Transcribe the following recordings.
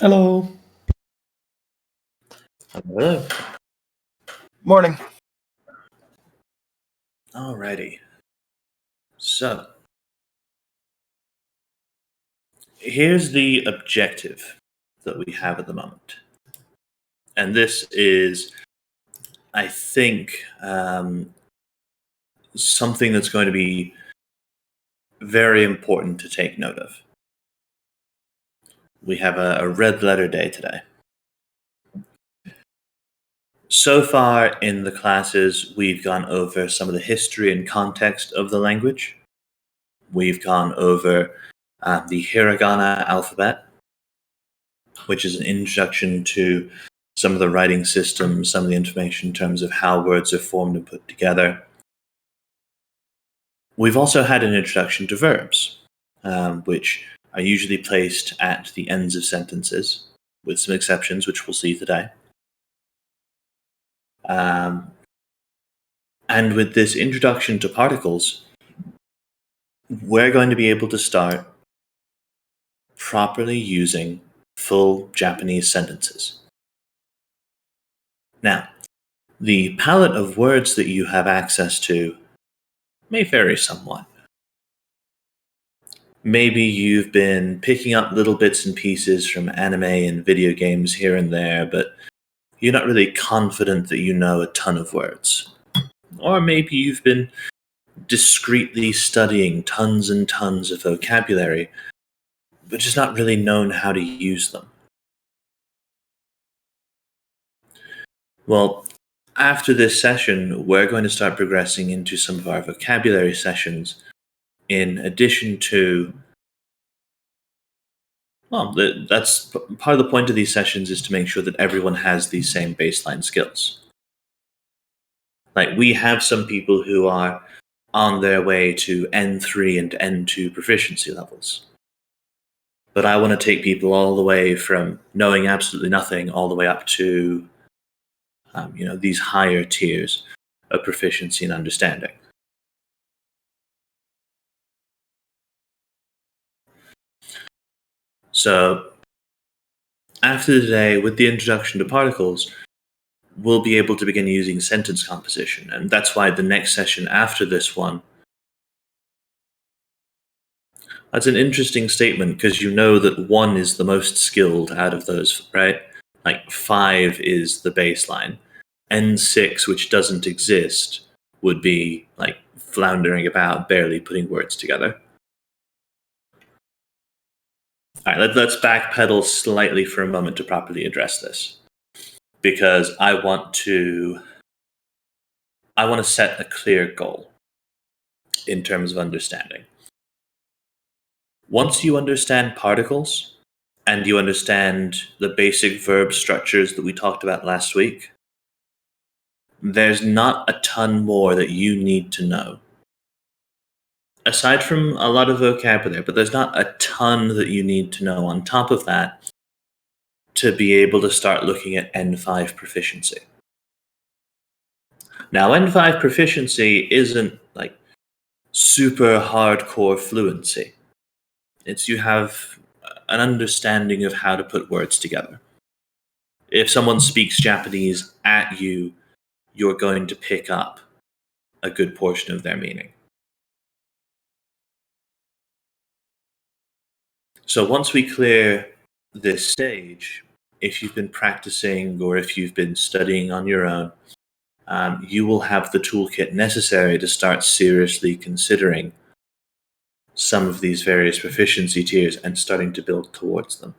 Hello. Hello. Morning. Alrighty. So, here's the objective that we have at the moment. And this is, I think, something that's going to be very important to take note of. We have a red letter day today. So far in the classes, we've gone over some of the history and context of the language. We've gone over the hiragana alphabet, which is an introduction to some of the writing systems, some of the information in terms of how words are formed and put together. We've also had an introduction to verbs, which are usually placed at the ends of sentences, with some exceptions, which we'll see today. And with this introduction to particles, we're going to be able to start properly using full Japanese sentences. Now, the palette of words that you have access to may vary somewhat. Maybe you've been picking up little bits and pieces from anime and video games here and there, but you're not really confident that you know a ton of words. Or maybe you've been discreetly studying tons and tons of vocabulary, but just not really known how to use them. Well, after this session, we're going to start progressing into some of our vocabulary sessions in addition to, that's part of the point of these sessions, is to make sure that everyone has these same baseline skills. Like, we have some people who are on their way to N3 and N2 proficiency levels. But I want to take people all the way from knowing absolutely nothing all the way up to, these higher tiers of proficiency and understanding. So, after today, with the introduction to particles, we'll be able to begin using sentence composition. And that's why the next session after this one, that's an interesting statement, because you know that 1 is the most skilled out of those, right? Like 5 is the baseline. N6, which doesn't exist, would be like floundering about, barely putting words together. All right, let's backpedal slightly for a moment to properly address this, because I want to set a clear goal in terms of understanding. Once you understand particles and you understand the basic verb structures that we talked about last week, there's not a ton more that you need to know. Aside from a lot of vocabulary, but there's not a ton that you need to know on top of that to be able to start looking at N5 proficiency. Now, N5 proficiency isn't like super hardcore fluency. It's you have an understanding of how to put words together. If someone speaks Japanese at you, you're going to pick up a good portion of their meaning. So once we clear this stage, if you've been practicing or if you've been studying on your own, you will have the toolkit necessary to start seriously considering some of these various proficiency tiers and starting to build towards them.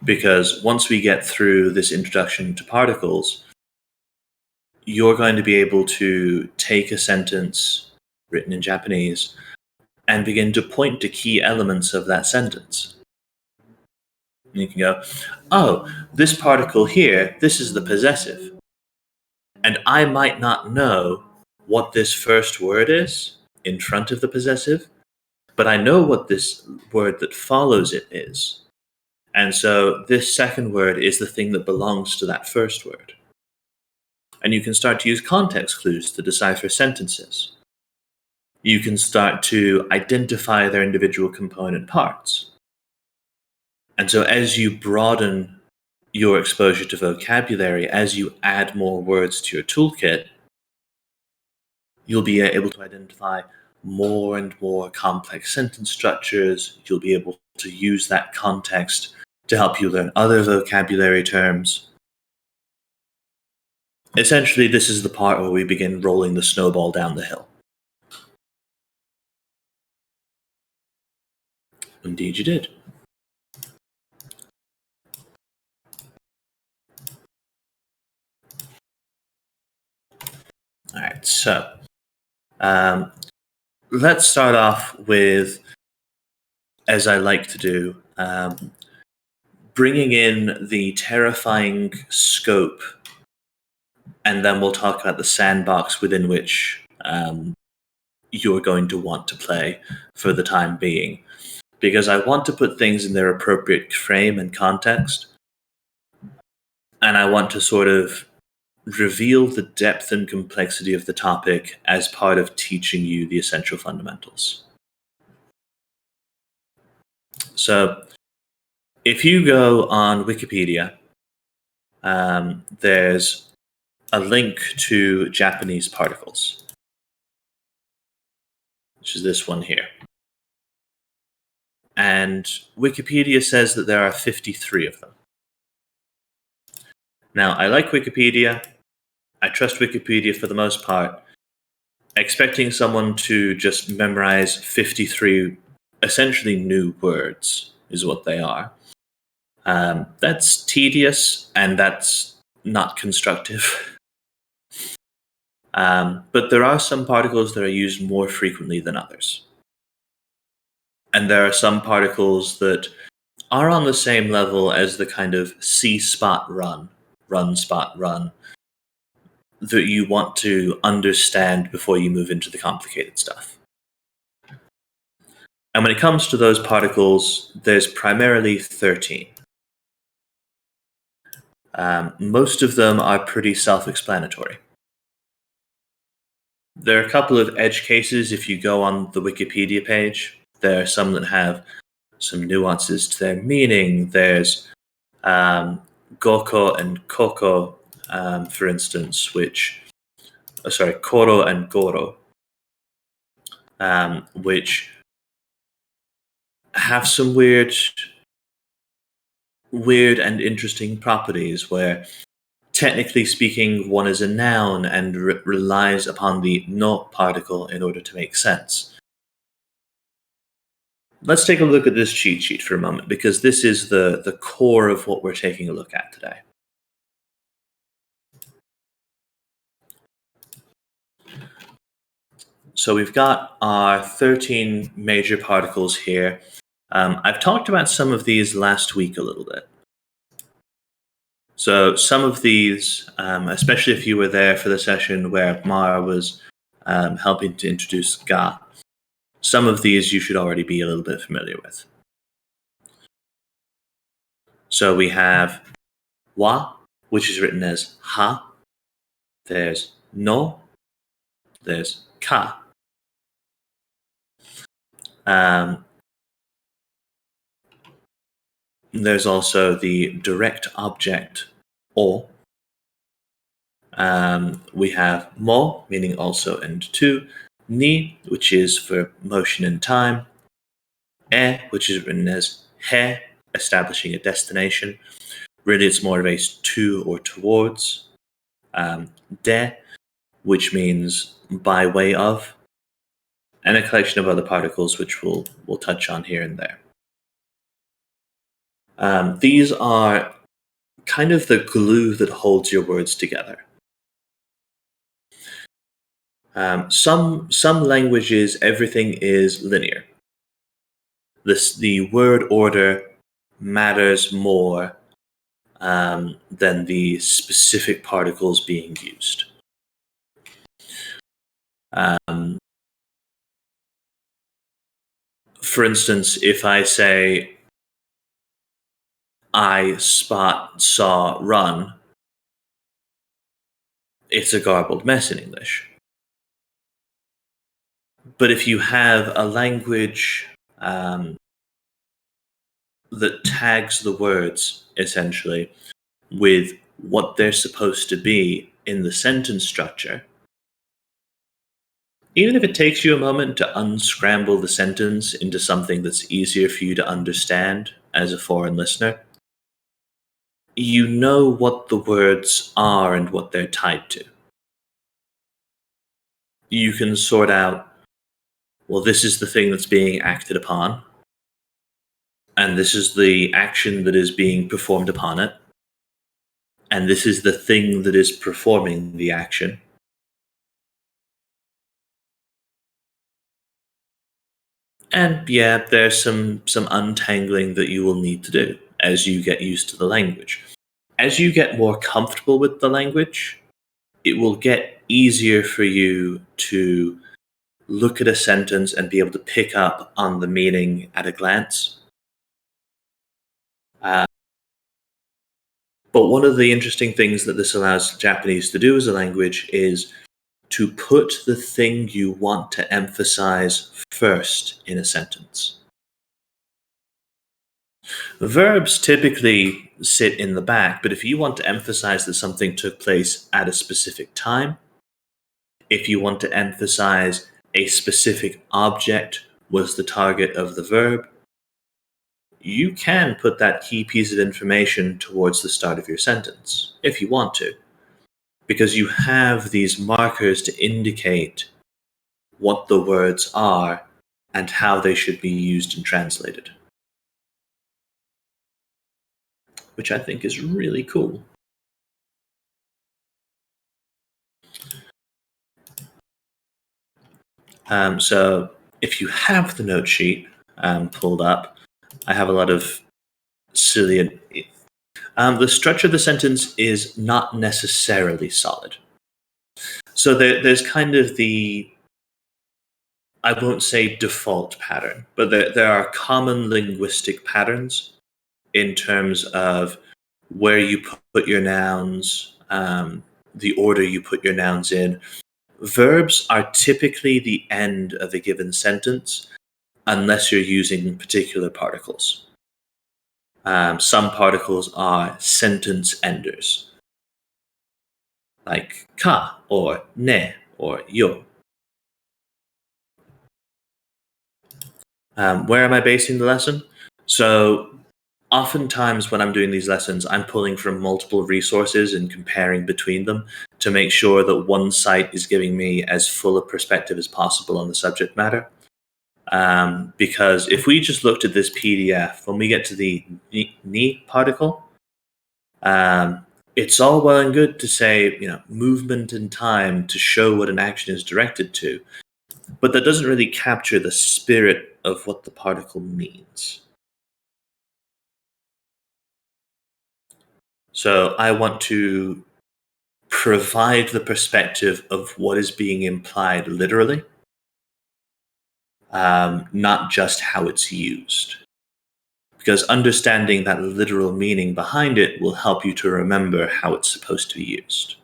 Because once we get through this introduction to particles, you're going to be able to take a sentence written in Japanese and begin to point to key elements of that sentence. And you can go, oh, this particle here, this is the possessive. And I might not know what this first word is in front of the possessive, but I know what this word that follows it is. And so this second word is the thing that belongs to that first word. And you can start to use context clues to decipher sentences. You can start to identify their individual component parts. And so as you broaden your exposure to vocabulary, as you add more words to your toolkit, you'll be able to identify more and more complex sentence structures. You'll be able to use that context to help you learn other vocabulary terms. Essentially, this is the part where we begin rolling the snowball down the hill. Indeed, you did. All right, so let's start off with, as I like to do, bringing in the terrifying scope, and then we'll talk about the sandbox within which you're going to want to play for the time being. Because I want to put things in their appropriate frame and context, and I want to sort of reveal the depth and complexity of the topic as part of teaching you the essential fundamentals. So, if you go on Wikipedia, there's a link to Japanese particles, which is this one here. And Wikipedia says that there are 53 of them. Now, I like Wikipedia. I trust Wikipedia for the most part. Expecting someone to just memorize 53 essentially new words is what they are. That's tedious and that's not constructive. But there are some particles that are used more frequently than others. And there are some particles that are on the same level as the kind of see spot run spot run that you want to understand before you move into the complicated stuff. And when it comes to those particles, there's primarily 13. Most of them are pretty self-explanatory. There are a couple of edge cases if you go on the Wikipedia page. There are some that have some nuances to their meaning. There's Goko and Koko, for instance, Koro and Goro, which have some weird and interesting properties where, technically speaking, one is a noun and relies upon the no particle in order to make sense. Let's take a look at this cheat sheet for a moment, because this is the core of what we're taking a look at today. So we've got our 13 major particles here. I've talked about some of these last week a little bit. So some of these, especially if you were there for the session where Mara was helping to introduce Ga, some of these you should already be a little bit familiar with. So we have wa, which is written as ha. There's no. There's ka. There's also the direct object o. We have mo, meaning also and to. Ni, which is for motion and time. E, which is written as he, establishing a destination. Really, it's more of a to or towards. De, which means by way of. And a collection of other particles, which we'll touch on here and there. These are kind of the glue that holds your words together. Some languages, everything is linear. The word order matters more than the specific particles being used. For instance, if I say, I spot, saw, run, it's a garbled mess in English. But if you have a language that tags the words, essentially, with what they're supposed to be in the sentence structure, even if it takes you a moment to unscramble the sentence into something that's easier for you to understand as a foreign listener, you know what the words are and what they're tied to. You can sort out, well, this is the thing that's being acted upon, and this is the action that is being performed upon it, and this is the thing that is performing the action. And yeah, there's some untangling that you will need to do as you get used to the language. As you get more comfortable with the language, it will get easier for you to look at a sentence and be able to pick up on the meaning at a glance. Uh, but one of the interesting things that this allows Japanese to do as a language is to put the thing you want to emphasize first in a sentence. Verbs typically sit in the back, but if you want to emphasize that something took place at a specific time, if you want to emphasize a specific object was the target of the verb, you can put that key piece of information towards the start of your sentence, if you want to, because you have these markers to indicate what the words are and how they should be used and translated, which I think is really cool. So if you have the note sheet pulled up, I have a lot of silly. The structure of the sentence is not necessarily solid. So there's kind of the, I won't say default pattern, but there are common linguistic patterns in terms of where you put your nouns, the order you put your nouns in. Verbs are typically the end of a given sentence unless you're using particular particles. Some particles are sentence enders, like ka or ne or yo. Where am I basing the lesson? So, oftentimes when I'm doing these lessons, I'm pulling from multiple resources and comparing between them to make sure that one site is giving me as full a perspective as possible on the subject matter. Because if we just looked at this PDF, when we get to the ni particle, it's all well and good to say, movement and time to show what an action is directed to, but that doesn't really capture the spirit of what the particle means. So I want to provide the perspective of what is being implied literally, not just how it's used. Because understanding that literal meaning behind it will help you to remember how it's supposed to be used.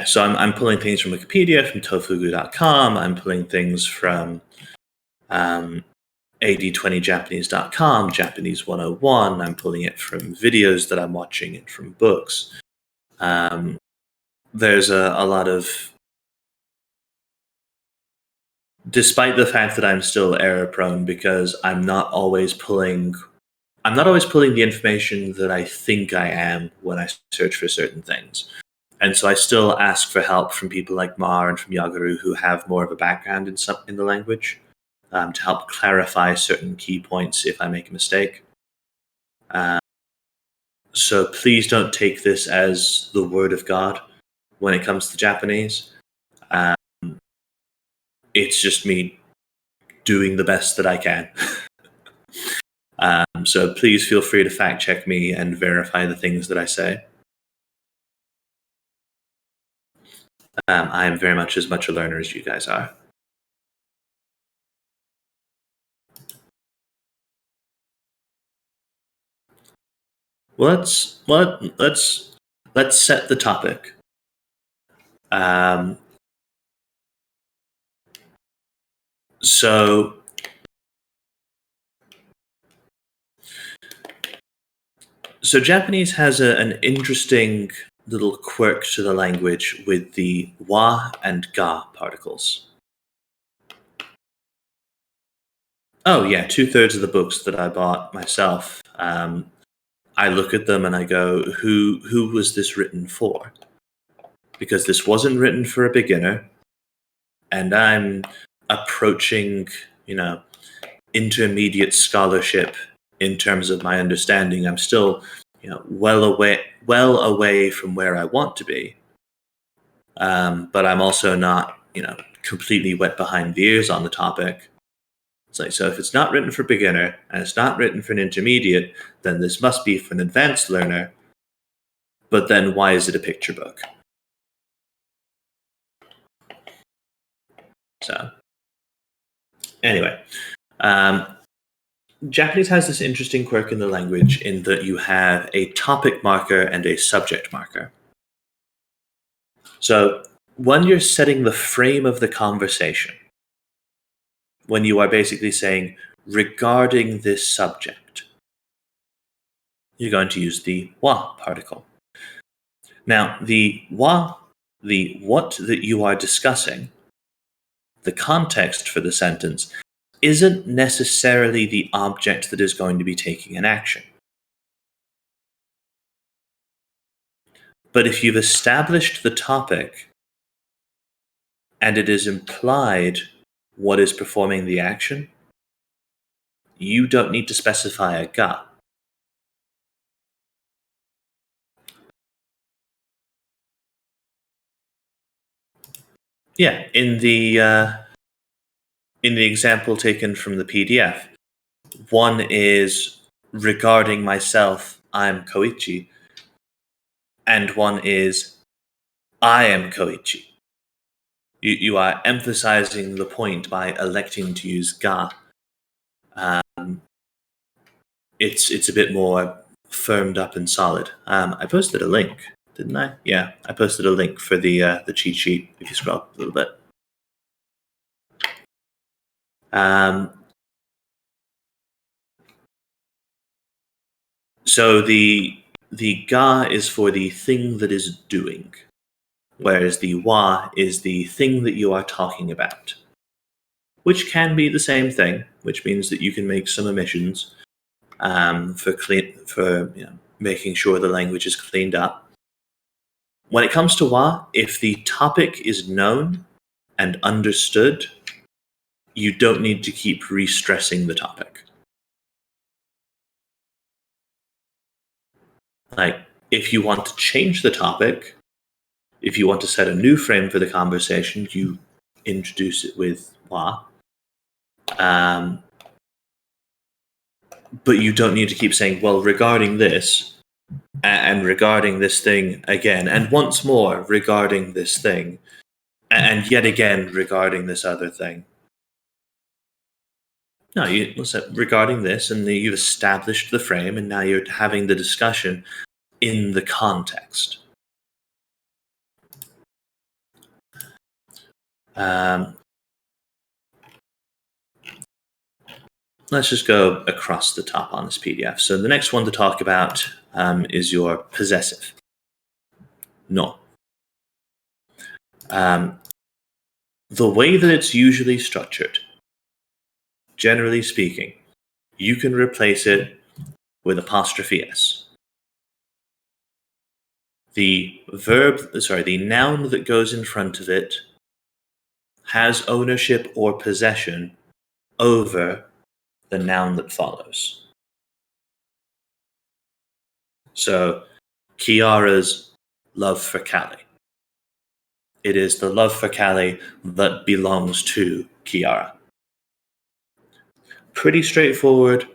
So I'm pulling things from Wikipedia, from tofugu.com. I'm pulling things from ad20japanese.com, Japanese 101. I'm pulling it from videos that I'm watching and from books. There's a lot of, despite the fact that I'm still error prone because I'm not always pulling the information that I think I am when I search for certain things. And so I still ask for help from people like Mar and from Yagaru who have more of a background in the language to help clarify certain key points if I make a mistake. So please don't take this as the word of God when it comes to Japanese. It's just me doing the best that I can. So please feel free to fact check me and verify the things that I say. I am very much as much a learner as you guys are. Let's let's set the topic. So Japanese has an interesting little quirk to the language with the wa and ga particles. Oh yeah, 2/3 of the books that I bought myself, I look at them and I go, who was this written for? Because this wasn't written for a beginner, and I'm approaching, intermediate scholarship in terms of my understanding. I'm still, well away from where I want to be. But I'm also not, completely wet behind the ears on the topic. It's like, so if it's not written for beginner and it's not written for an intermediate, then this must be for an advanced learner. But then why is it a picture book? So anyway, Japanese has this interesting quirk in the language in that you have a topic marker and a subject marker. So when you're setting the frame of the conversation, when you are basically saying, regarding this subject, you're going to use the wa particle. Now, the wa, the what that you are discussing, the context for the sentence, isn't necessarily the object that is going to be taking an action. But if you've established the topic and it is implied what is performing the action, you don't need to specify a ga. Yeah, in the example taken from the PDF, one is regarding myself, I'm Koichi, and one is I am Koichi. You are emphasizing the point by electing to use ga. It's a bit more firmed up and solid. I posted a link, didn't I? Yeah, I posted a link for the cheat sheet. If you scroll up a little bit. So the ga is for the thing that is doing, whereas the wa is the thing that you are talking about, which can be the same thing, which means that you can make some omissions for making sure the language is cleaned up. When it comes to wa, if the topic is known and understood, you don't need to keep re-stressing the topic. Like, if you want to change the topic, if you want to set a new frame for the conversation, you introduce it with wa. But you don't need to keep saying, well, regarding this, and regarding this thing again, and once more regarding this thing, and yet again regarding this other thing. No, you said regarding this, and you've established the frame, and now you're having the discussion in the context. Let's just go across the top on this PDF. So the next one to talk about is your possessive. No. The way that it's usually structured, generally speaking, you can replace it with apostrophe S. The noun that goes in front of it has ownership or possession over the noun that follows. So, Kiara's love for Callie. It is the love for Callie that belongs to Kiara. Pretty straightforward.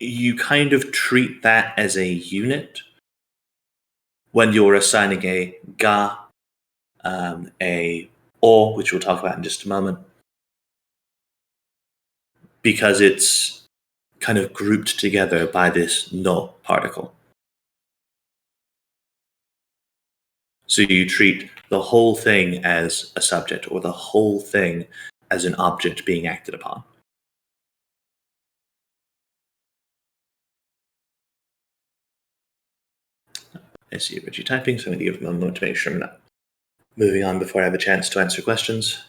You kind of treat that as a unit when you're assigning a ga, a or, which we'll talk about in just a moment, because it's kind of grouped together by this no particle. So you treat the whole thing as a subject, or the whole thing as an object being acted upon. I see Reggie typing, so I'm going to give him a moment to make sure I'm not moving on before I have a chance to answer questions.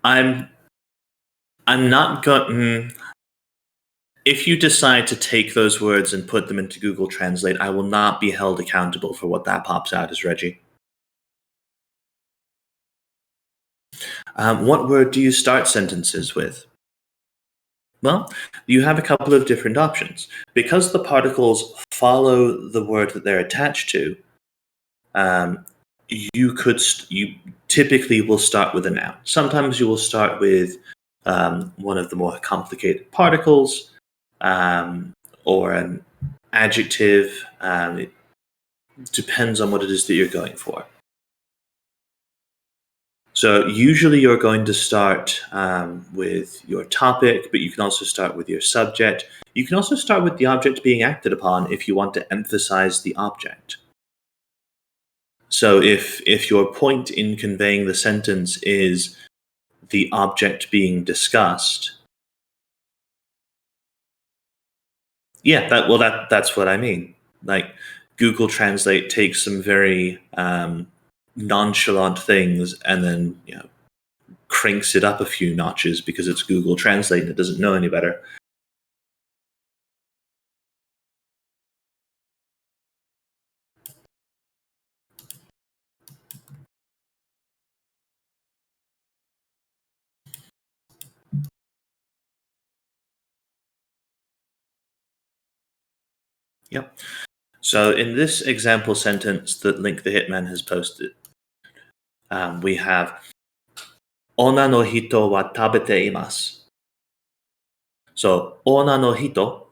I'm not going. If you decide to take those words and put them into Google Translate, I will not be held accountable for what that pops out as, Reggie. What word do you start sentences with? Well, you have a couple of different options. Because the particles follow the word that they're attached to, you typically will start with a noun. Sometimes you will start with one of the more complicated particles, or an adjective. It depends on what it is that you're going for. So usually you're going to start with your topic, but you can also start with your subject. You can also start with the object being acted upon if you want to emphasize the object. So if your point in conveying the sentence is the object being discussed, yeah, that's what I mean. Like, Google Translate takes some very nonchalant things and then cranks it up a few notches because it's Google Translate and it doesn't know any better. Yep. So in this example sentence that Link the Hitman has posted, we have "Ona no hito wa tabete imasu." So "ona no hito"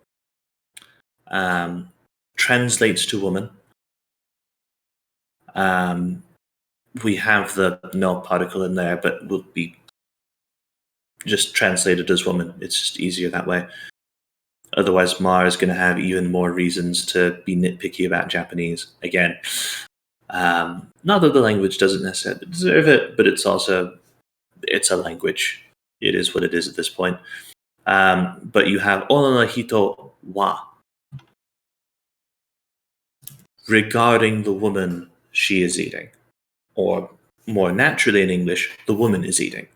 translates to woman. We have the no particle in there, but will be just translated as woman. It's just easier that way. Otherwise, Mar is going to have even more reasons to be nitpicky about Japanese. Again, not that the language doesn't necessarily deserve it, but it's a language. It is what it is at this point. But you have "ona no hito wa" regarding the woman she is eating, or more naturally in English, the woman is eating.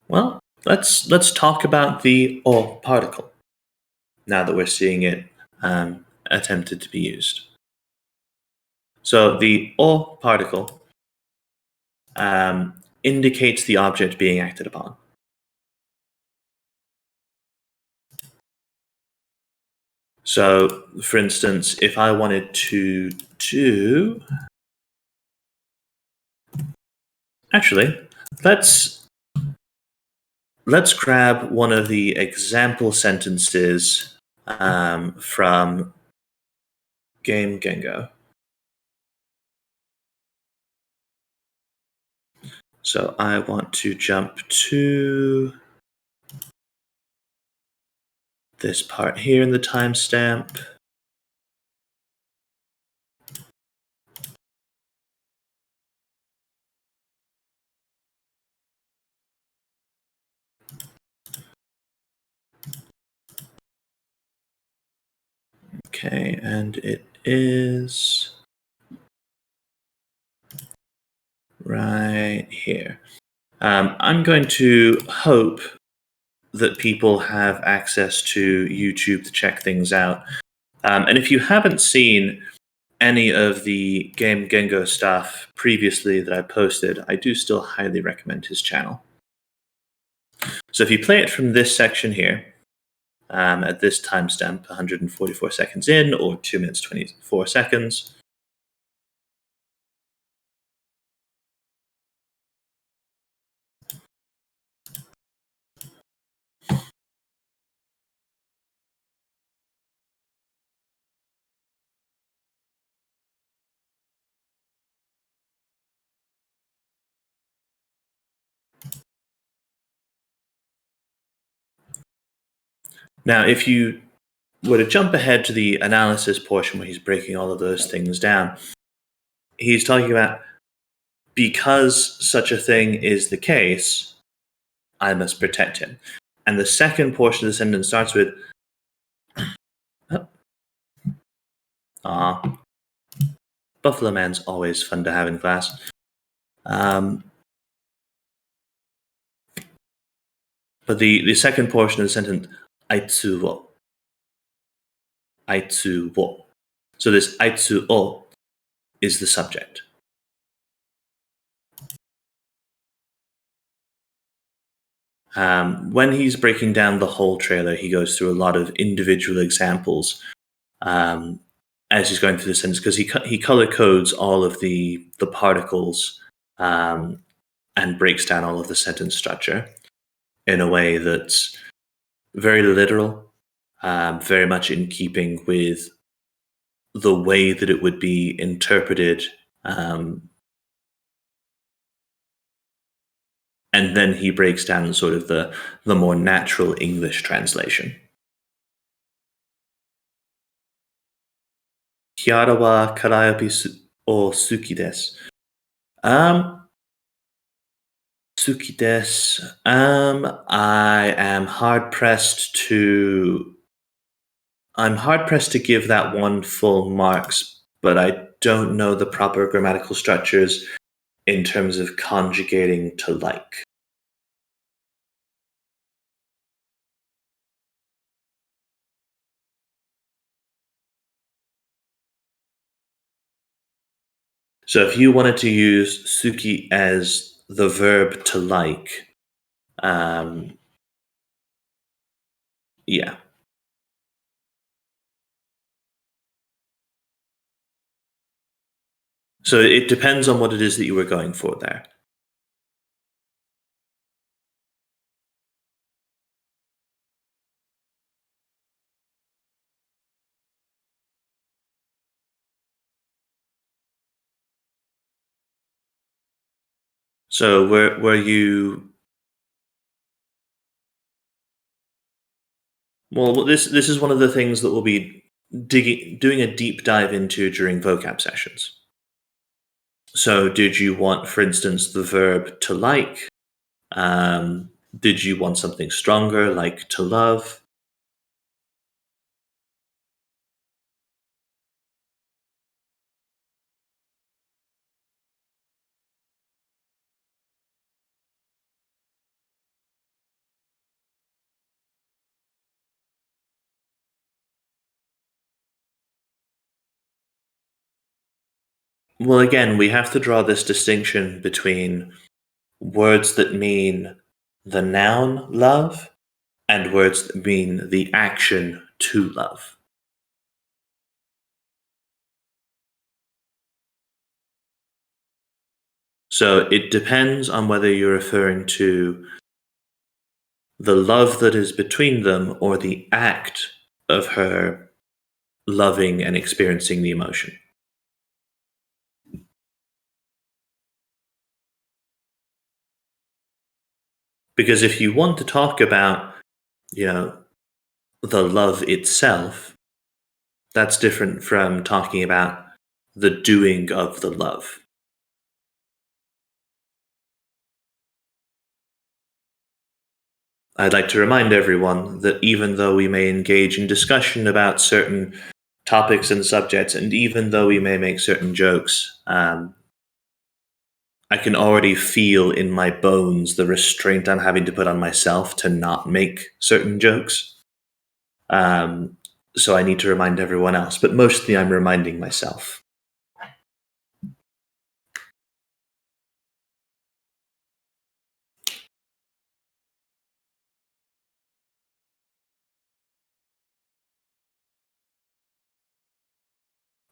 Well, let's talk about the "o" particle now that we're seeing it attempted to be used. So the "o" particle indicates the object being acted upon. So, for instance, if I wanted to do... Actually, let's grab one of the example sentences from Game Gengo. So I want to jump to this part here in the timestamp. Okay, and it is right here. I'm going to hope that people have access to YouTube to check things out. And if you haven't seen any of the Game Gengo stuff previously that I posted, I do still highly recommend his channel. So if you play it from this section here, at this timestamp, 144 seconds in, or 2 minutes 24 seconds, now if you were to jump ahead to the analysis portion where he's breaking all of those things down, he's talking about, because such a thing is the case, I must protect him. And the second portion of the sentence starts with, Buffalo Man's always fun to have in class. But the second portion of the sentence, aitsu wo. Aitsu wo. So this aitsu o is the subject. When he's breaking down the whole trailer, he goes through a lot of individual examples as he's going through the sentence, because he color codes all of the particles and breaks down all of the sentence structure in a way that's very literal, very much in keeping with the way that it would be interpreted. And then he breaks down sort of the more natural English translation. Kiara wa karaoke o suki desu. Suki desu. I am hard pressed to. I'm hard pressed to give that one full marks, but I don't know the proper grammatical structures in terms of conjugating to like. So if you wanted to use suki as the verb to like, yeah. So it depends on what it is that you were going for there. So were you? Well, this is one of the things that we'll be doing a deep dive into during vocab sessions. So did you want, for instance, the verb to like? Did you want something stronger, like to love? Well, again, we have to draw this distinction between words that mean the noun love and words that mean the action to love. So it depends on whether you're referring to the love that is between them or the act of her loving and experiencing the emotion. Because if you want to talk about, the love itself, that's different from talking about the doing of the love. I'd like to remind everyone that even though we may engage in discussion about certain topics and subjects, and even though we may make certain jokes, I can already feel in my bones the restraint I'm having to put on myself to not make certain jokes. So I need to remind everyone else, but mostly I'm reminding myself.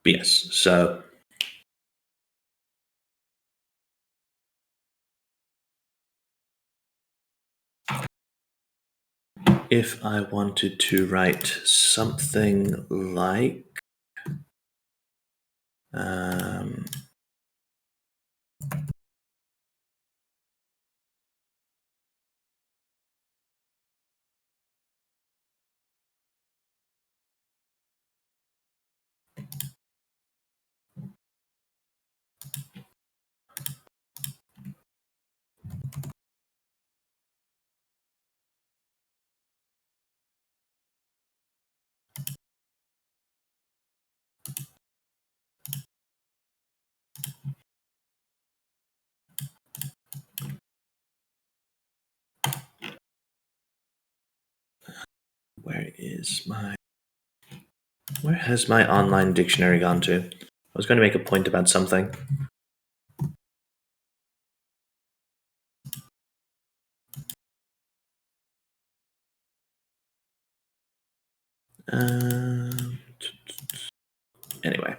Yes, so if I wanted to write something like um, where has my online dictionary gone to? I was going to make a point about something. Anyway.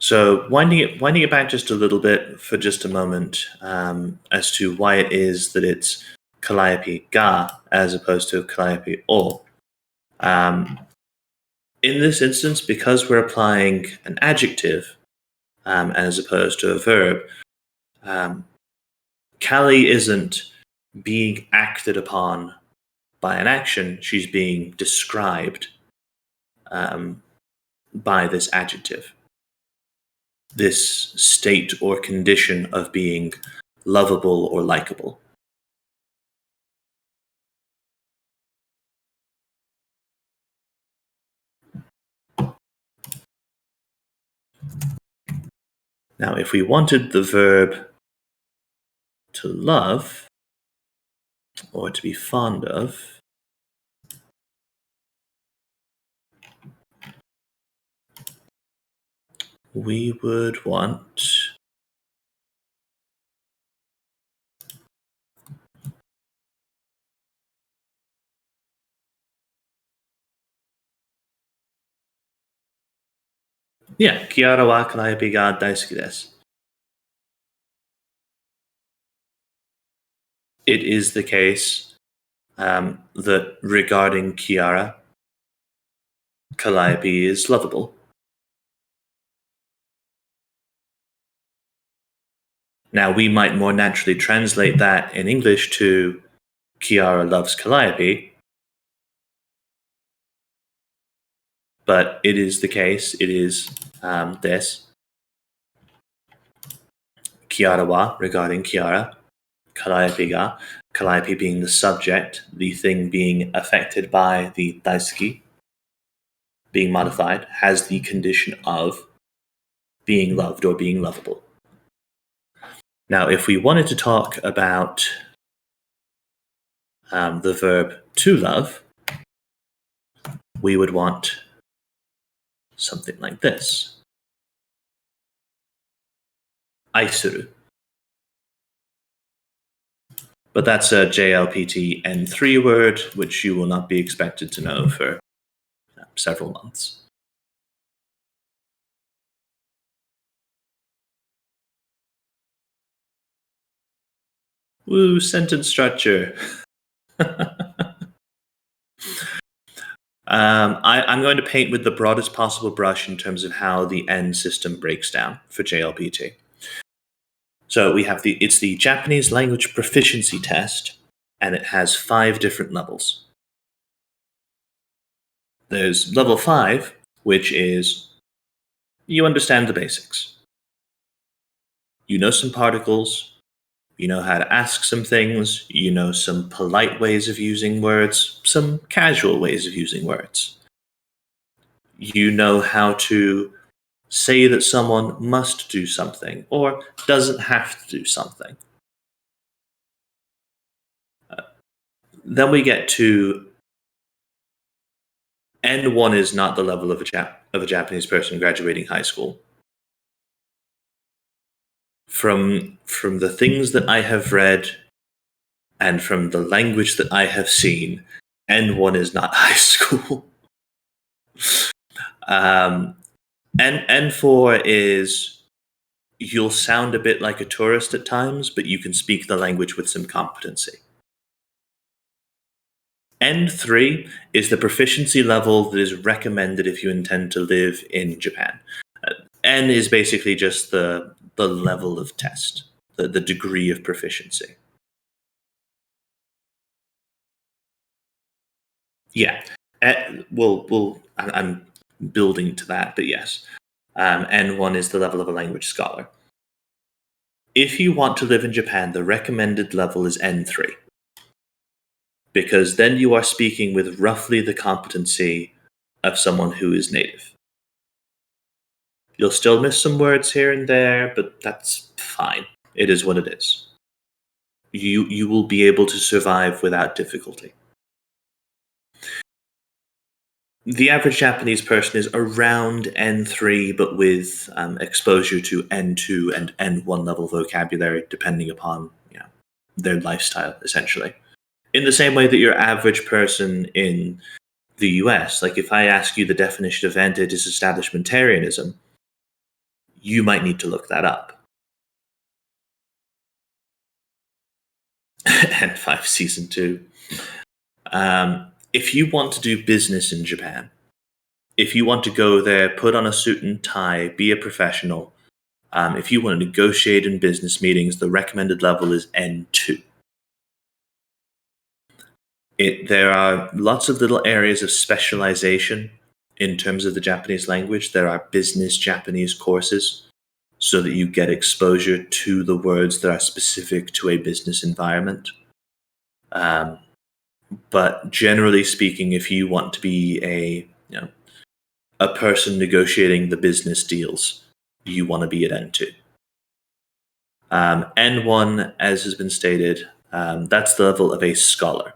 So winding it back just a little bit for just a moment, as to why it is that it's Calliope ga as opposed to Calliope o. In this instance, because we're applying an adjective as opposed to a verb, Callie isn't being acted upon by an action; she's being described by this adjective. This state or condition of being lovable or likable. Now, if we wanted the verb to love or to be fond of, we would want Kiara wa Calliope ga daisuki desu. It is the case that regarding Kiara, Calliope is lovable. Now, we might more naturally translate that in English to Kiara loves Calliope, but it is the case, it is this. Kiara wa, regarding Kiara, Calliope ga, Calliope being the subject, the thing being affected by the daisuki, being modified, has the condition of being loved or being lovable. Now, if we wanted to talk about the verb to love, we would want something like this. Aisuru. But that's a JLPT N3 word, which you will not be expected to know for several months. Woo, sentence structure. I'm going to paint with the broadest possible brush in terms of how the N system breaks down for JLPT. So we have it's the Japanese language proficiency test, and it has 5 different levels. There's level 5, which is you understand the basics. You know some particles, you know how to ask some things, you know some polite ways of using words, some casual ways of using words. You know how to say that someone must do something or doesn't have to do something. Then we get to N1 is not the level of a Japanese person graduating high school. From the things that I have read and from the language that I have seen, N1 is not high school. N4 is you'll sound a bit like a tourist at times, but you can speak the language with some competency. N3 is the proficiency level that is recommended if you intend to live in Japan. N is basically just the level of test, the degree of proficiency. Yeah. I'm building to that, but yes. N1 is the level of a language scholar. If you want to live in Japan, the recommended level is N3. Because then you are speaking with roughly the competency of someone who is native. You'll still miss some words here and there, but that's fine. It is what it is. You will be able to survive without difficulty. The average Japanese person is around N3, but with exposure to N2 and N1 level vocabulary, depending upon their lifestyle, essentially. In the same way that your average person in the US, like if I ask you the definition of anti-disestablishmentarianism, you might need to look that up. N5 Season 2. If you want to do business in Japan, if you want to go there, put on a suit and tie, be a professional, if you want to negotiate in business meetings, the recommended level is N2. There are lots of little areas of specialization in terms of the Japanese language. There are business Japanese courses so that you get exposure to the words that are specific to a business environment. But generally speaking, if you want to be a person negotiating the business deals, you want to be at N2. N1, as has been stated, that's the level of a scholar.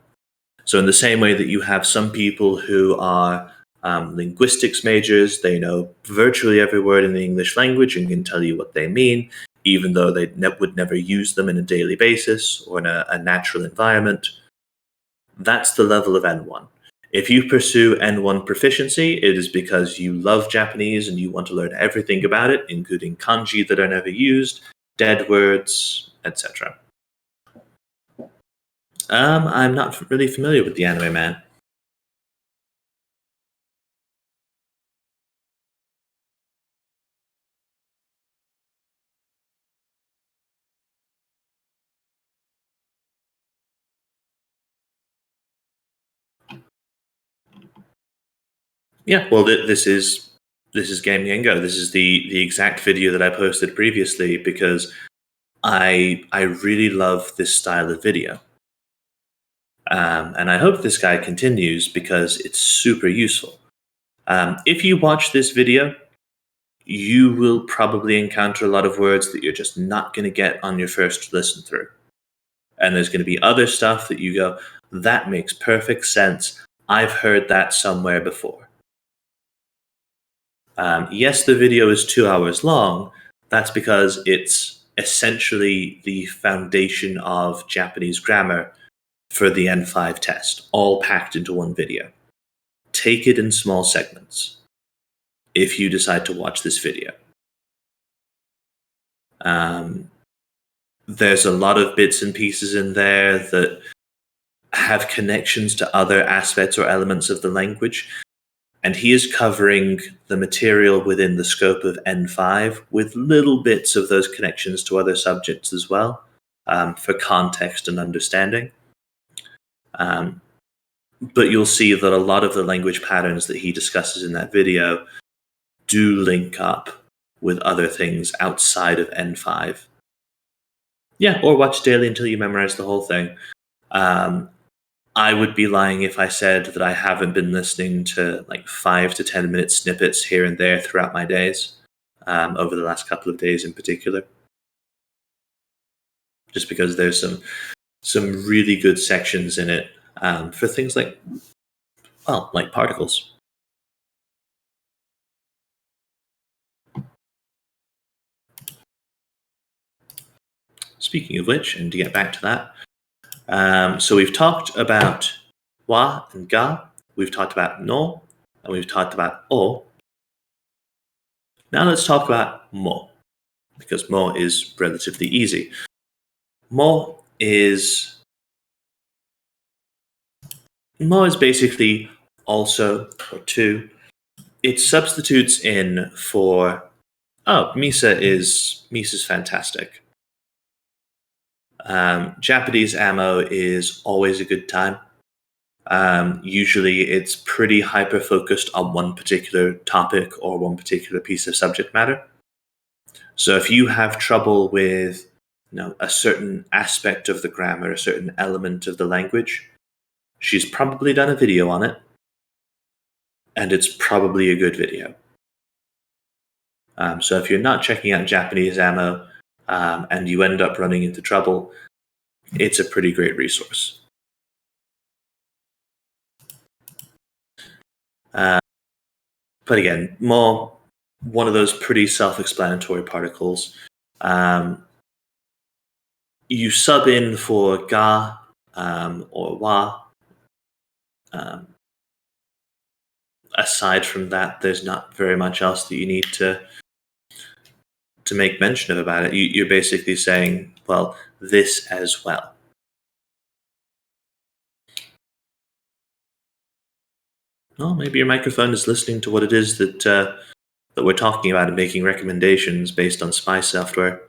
So in the same way that you have some people who are linguistics majors, they know virtually every word in the English language and can tell you what they mean, even though they would never use them in a daily basis or in a natural environment. That's the level of N1. If you pursue N1 proficiency, it is because you love Japanese and you want to learn everything about it, including kanji that are never used, dead words, etc. I'm not really familiar with the anime man. Yeah, well, this is Game Yengo. This is the exact video that I posted previously because I really love this style of video, and I hope this guy continues because it's super useful. If you watch this video, you will probably encounter a lot of words that you're just not going to get on your first listen through, and there's going to be other stuff that you go, that makes perfect sense. I've heard that somewhere before. Yes, the video is 2 hours long. That's because it's essentially the foundation of Japanese grammar for the N5 test, all packed into one video. Take it in small segments if you decide to watch this video. There's a lot of bits and pieces in there that have connections to other aspects or elements of the language. And he is covering the material within the scope of N5 with little bits of those connections to other subjects as well, for context and understanding. But you'll see that a lot of the language patterns that he discusses in that video do link up with other things outside of N5. Yeah, or watch daily until you memorize the whole thing. I would be lying if I said that I haven't been listening to like 5 to 10 minute snippets here and there throughout my days, over the last couple of days in particular. Just because there's some really good sections in it for things like particles. Speaking of which, and to get back to that, so we've talked about wa and ga, we've talked about no, and we've talked about o. Now let's talk about mo, because mo is relatively easy. Mo is basically also or to. It substitutes in for Misa's fantastic. Japanese ammo is always a good time. Usually it's pretty hyper focused on one particular topic or one particular piece of subject matter. So if you have trouble with a certain aspect of the grammar, a certain element of the language, she's probably done a video on it, and it's probably a good video. So if you're not checking out Japanese ammo and you end up running into trouble, it's a pretty great resource. But again, more one of those pretty self-explanatory particles. You sub in for ga or wa. Aside from that, there's not very much else that you need to make mention of about it. You're basically saying, well, this as well. Well, maybe your microphone is listening to what it is that we're talking about and making recommendations based on spy software.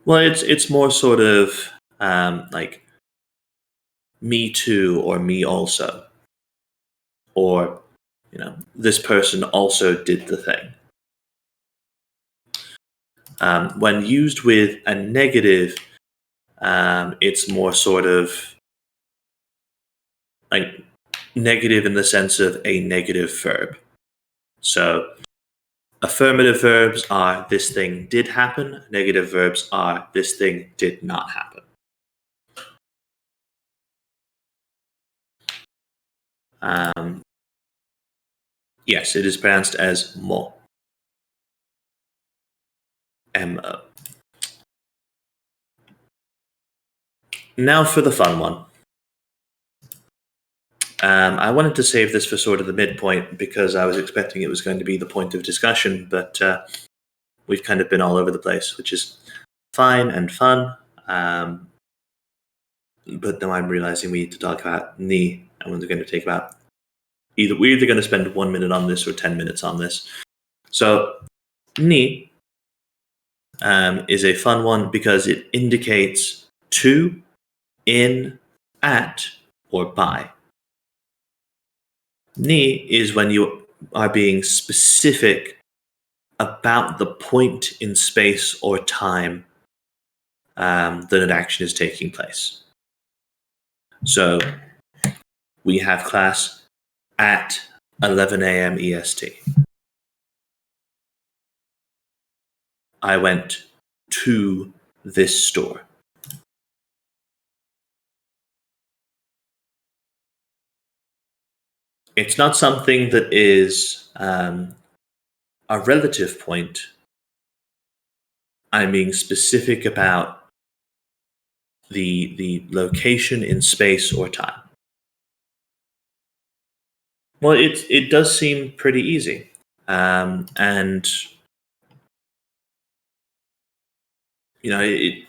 Well, it's more sort of like me too or me also, or this person also did the thing. When used with a negative, it's more sort of like negative in the sense of a negative verb. So affirmative verbs are this thing did happen. Negative verbs are this thing did not happen. Yes, it is pronounced as mo. M-O. Now for the fun one. I wanted to save this for sort of the midpoint because I was expecting it was going to be the point of discussion, but we've kind of been all over the place, which is fine and fun. But now I'm realizing we need to talk about ni, and we're going to take about we're either going to spend 1 minute on this or 10 minutes on this. So ni is a fun one because it indicates to, in, at, or by. Ni is when you are being specific about the point in space or time that an action is taking place. So we have class at 11 a.m. EST. I went to this store. It's not something that is a relative point. I'm being specific about the location in space or time. Well, it does seem pretty easy, and it.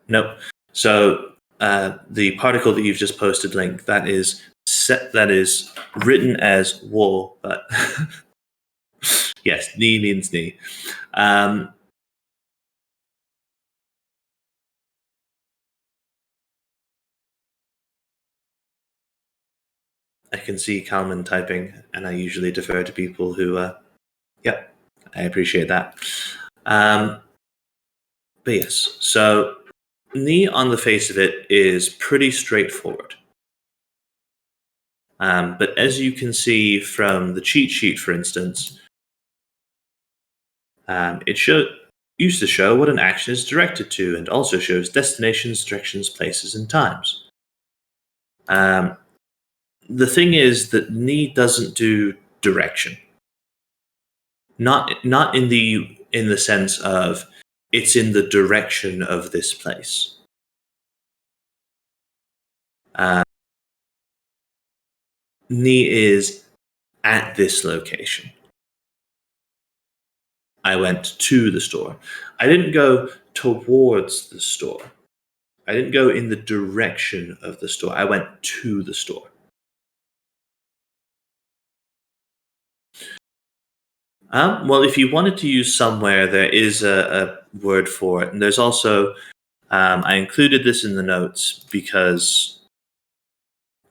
Nope. So the particle that you've just posted, Link, that is written as wo, but Yes, ni means ni. Um, I can see Kalman typing, and I usually defer to people who, yep, I appreciate that. But yes, so ni on the face of it is pretty straightforward. But as you can see from the cheat sheet, for instance, it used to show what an action is directed to and also shows destinations, directions, places, and times. Um, the thing is that ni doesn't do direction. Not in the sense of it's in the direction of this place. Uh, ni is at this location. I went to the store. I didn't go towards the store. I didn't go in the direction of the store. I went to the store. Well, if you wanted to use somewhere, there is a word for it. And there's also, I included this in the notes because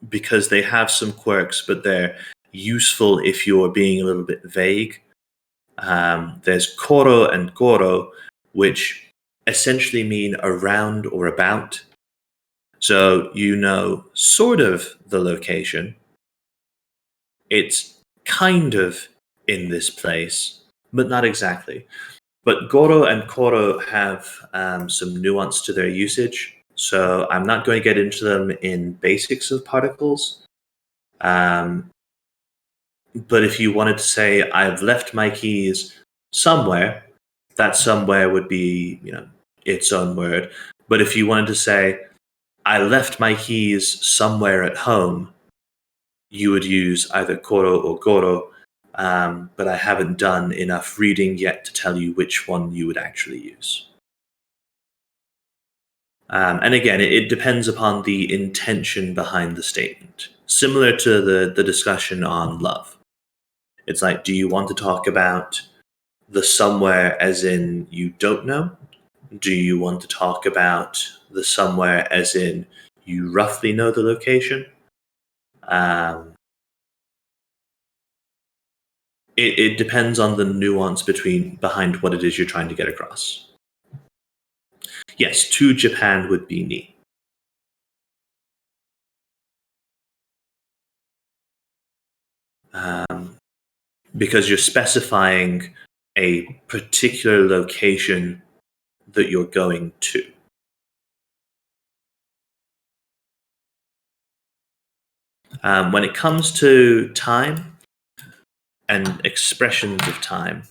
they have some quirks, but they're useful if you're being a little bit vague. There's koro and goro, which essentially mean around or about. So you know sort of the location. It's kind of in this place, but not exactly. But Goro and Koro have some nuance to their usage. So I'm not going to get into them in basics of particles. Um, but if you wanted to say, I've left my keys somewhere, that somewhere would be, its own word. But if you wanted to say, I left my keys somewhere at home, you would use either Koro or Goro. But I haven't done enough reading yet to tell you which one you would actually use. And again, it depends upon the intention behind the statement. Similar to the discussion on love. It's like, do you want to talk about the somewhere as in you don't know? Do you want to talk about the somewhere as in you roughly know the location? Um, it depends on the nuance behind what it is you're trying to get across. Yes, to Japan would be ni. Um, because you're specifying a particular location that you're going to. When it comes to time and expressions of time,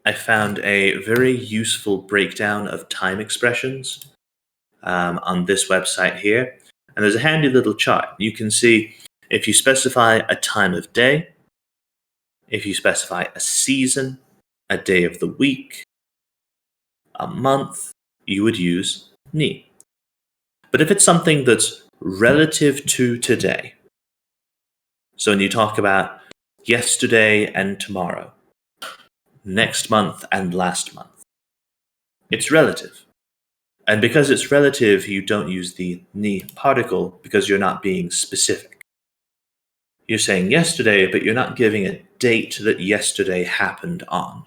I found a very useful breakdown of time expressions on this website here. And there's a handy little chart. You can see if you specify a time of day, if you specify a season, a day of the week, a month, you would use ni. But if it's something that's relative to today, so when you talk about yesterday and tomorrow, next month and last month, it's relative. And because it's relative, you don't use the ni particle because you're not being specific. You're saying yesterday, but you're not giving a date that yesterday happened on.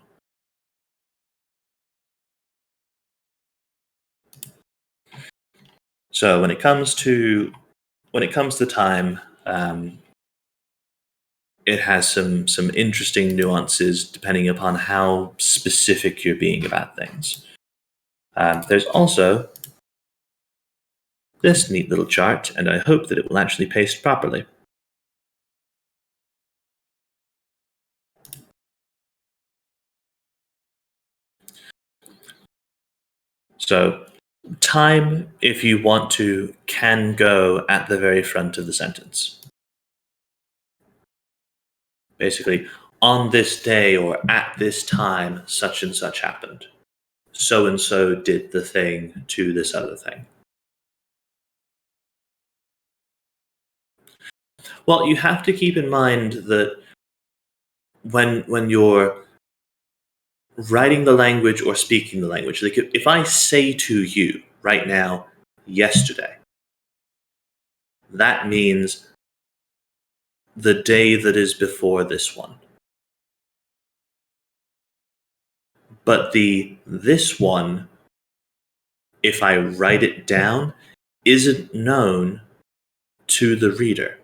So when it comes to time, it has some interesting nuances depending upon how specific you're being about things. There's also this neat little chart, and I hope that it will actually paste properly. So time, if you want to, can go at the very front of the sentence. Basically, on this day or at this time, such and such happened. So and so did the thing to this other thing. Well, you have to keep in mind that when you're writing the language or speaking the language, like if I say to you right now, yesterday, that means the day that is before this one. But this one, if I write it down, isn't known to the reader.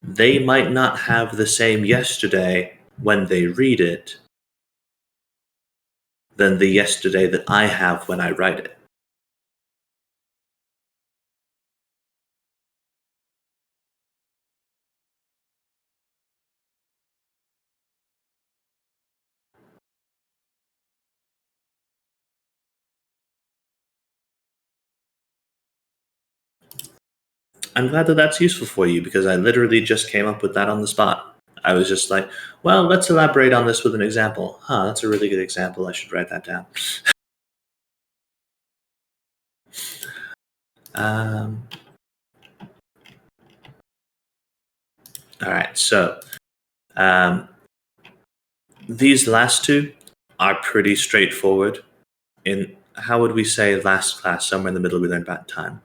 They might not have the same yesterday when they read it than the yesterday that I have when I write it. I'm glad that that's useful for you because I literally just came up with that on the spot. I was just like, well, let's elaborate on this with an example. That's a really good example. I should write that down. All right, so these last two are pretty straightforward. In how would we say last class? Somewhere in the middle, we learned about time.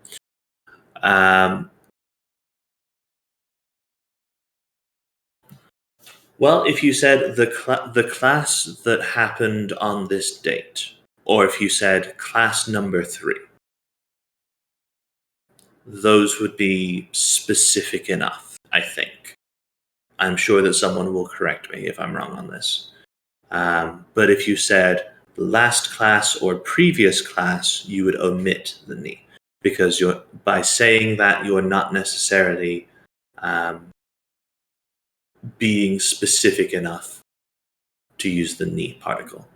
Well, if you said the class that happened on this date, or if you said class number 3, those would be specific enough, I think. I'm sure that someone will correct me if I'm wrong on this. But if you said last class or previous class, you would omit the ni, because by saying that you're not necessarily being specific enough to use the ni particle.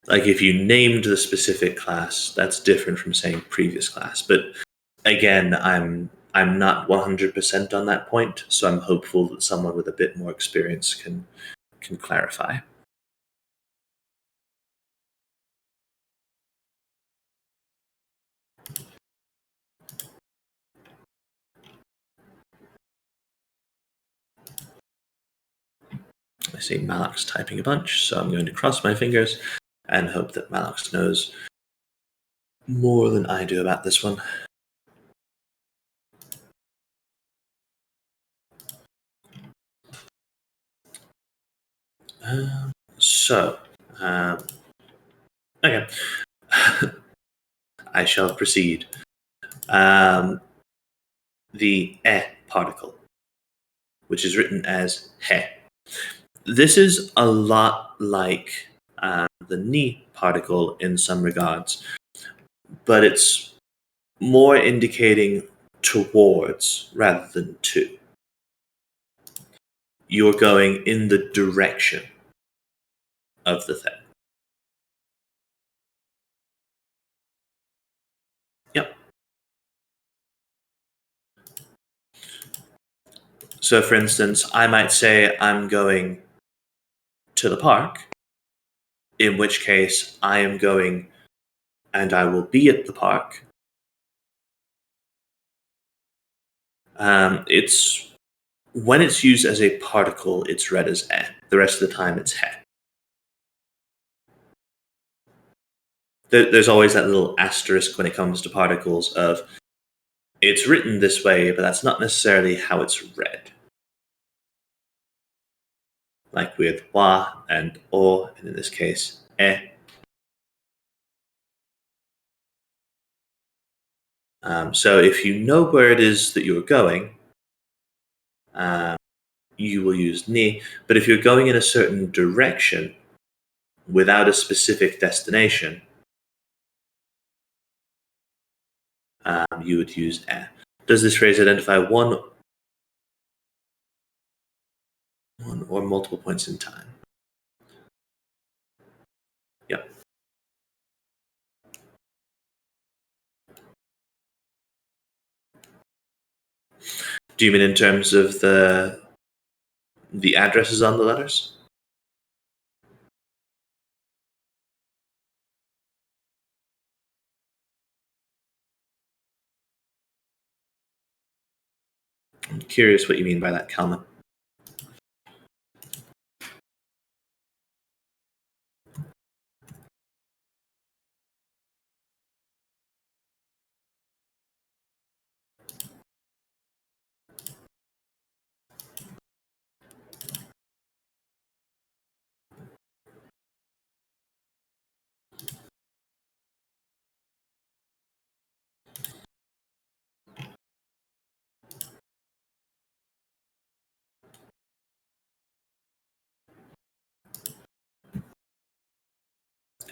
Like if you named the specific class, that's different from saying previous class. But again, I'm not 100% on that point, so I'm hopeful that someone with a bit more experience can clarify. I see Malak's typing a bunch, so I'm going to cross my fingers and hope that Malak knows more than I do about this one. Okay. I shall proceed. The particle, which is written as he. This is a lot like the ni particle in some regards, but it's more indicating towards rather than to. You're going in the direction of the thing. Yep. So, for instance, I might say I'm going to the park, in which case I am going and I will be at the park. It's when it's used as a particle, it's read as e. The rest of the time, it's he. There's always that little asterisk when it comes to particles of it's written this way, but that's not necessarily how it's read. Like with wa and o, and in this case, e. So if you know where it is that you're going, you will use ni. But if you're going in a certain direction without a specific destination, you would use e. Does this phrase identify one or multiple points in time? Yep. Do you mean in terms of the addresses on the letters? I'm curious what you mean by that, Kalman.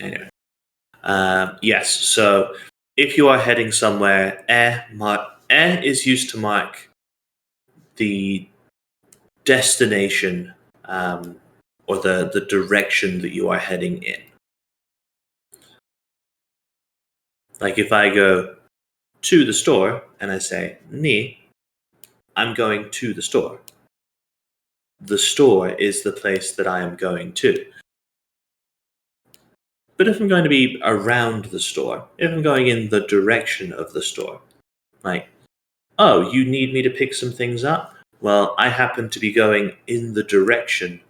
Anyway. Yes, so if you are heading somewhere, is used to mark the destination or the direction that you are heading in. Like if I go to the store and I say, ni, I'm going to the store. The store is the place that I am going to. But if I'm going to be around the store, if I'm going in the direction of the store, like, oh, you need me to pick some things up? Well, I happen to be going in the direction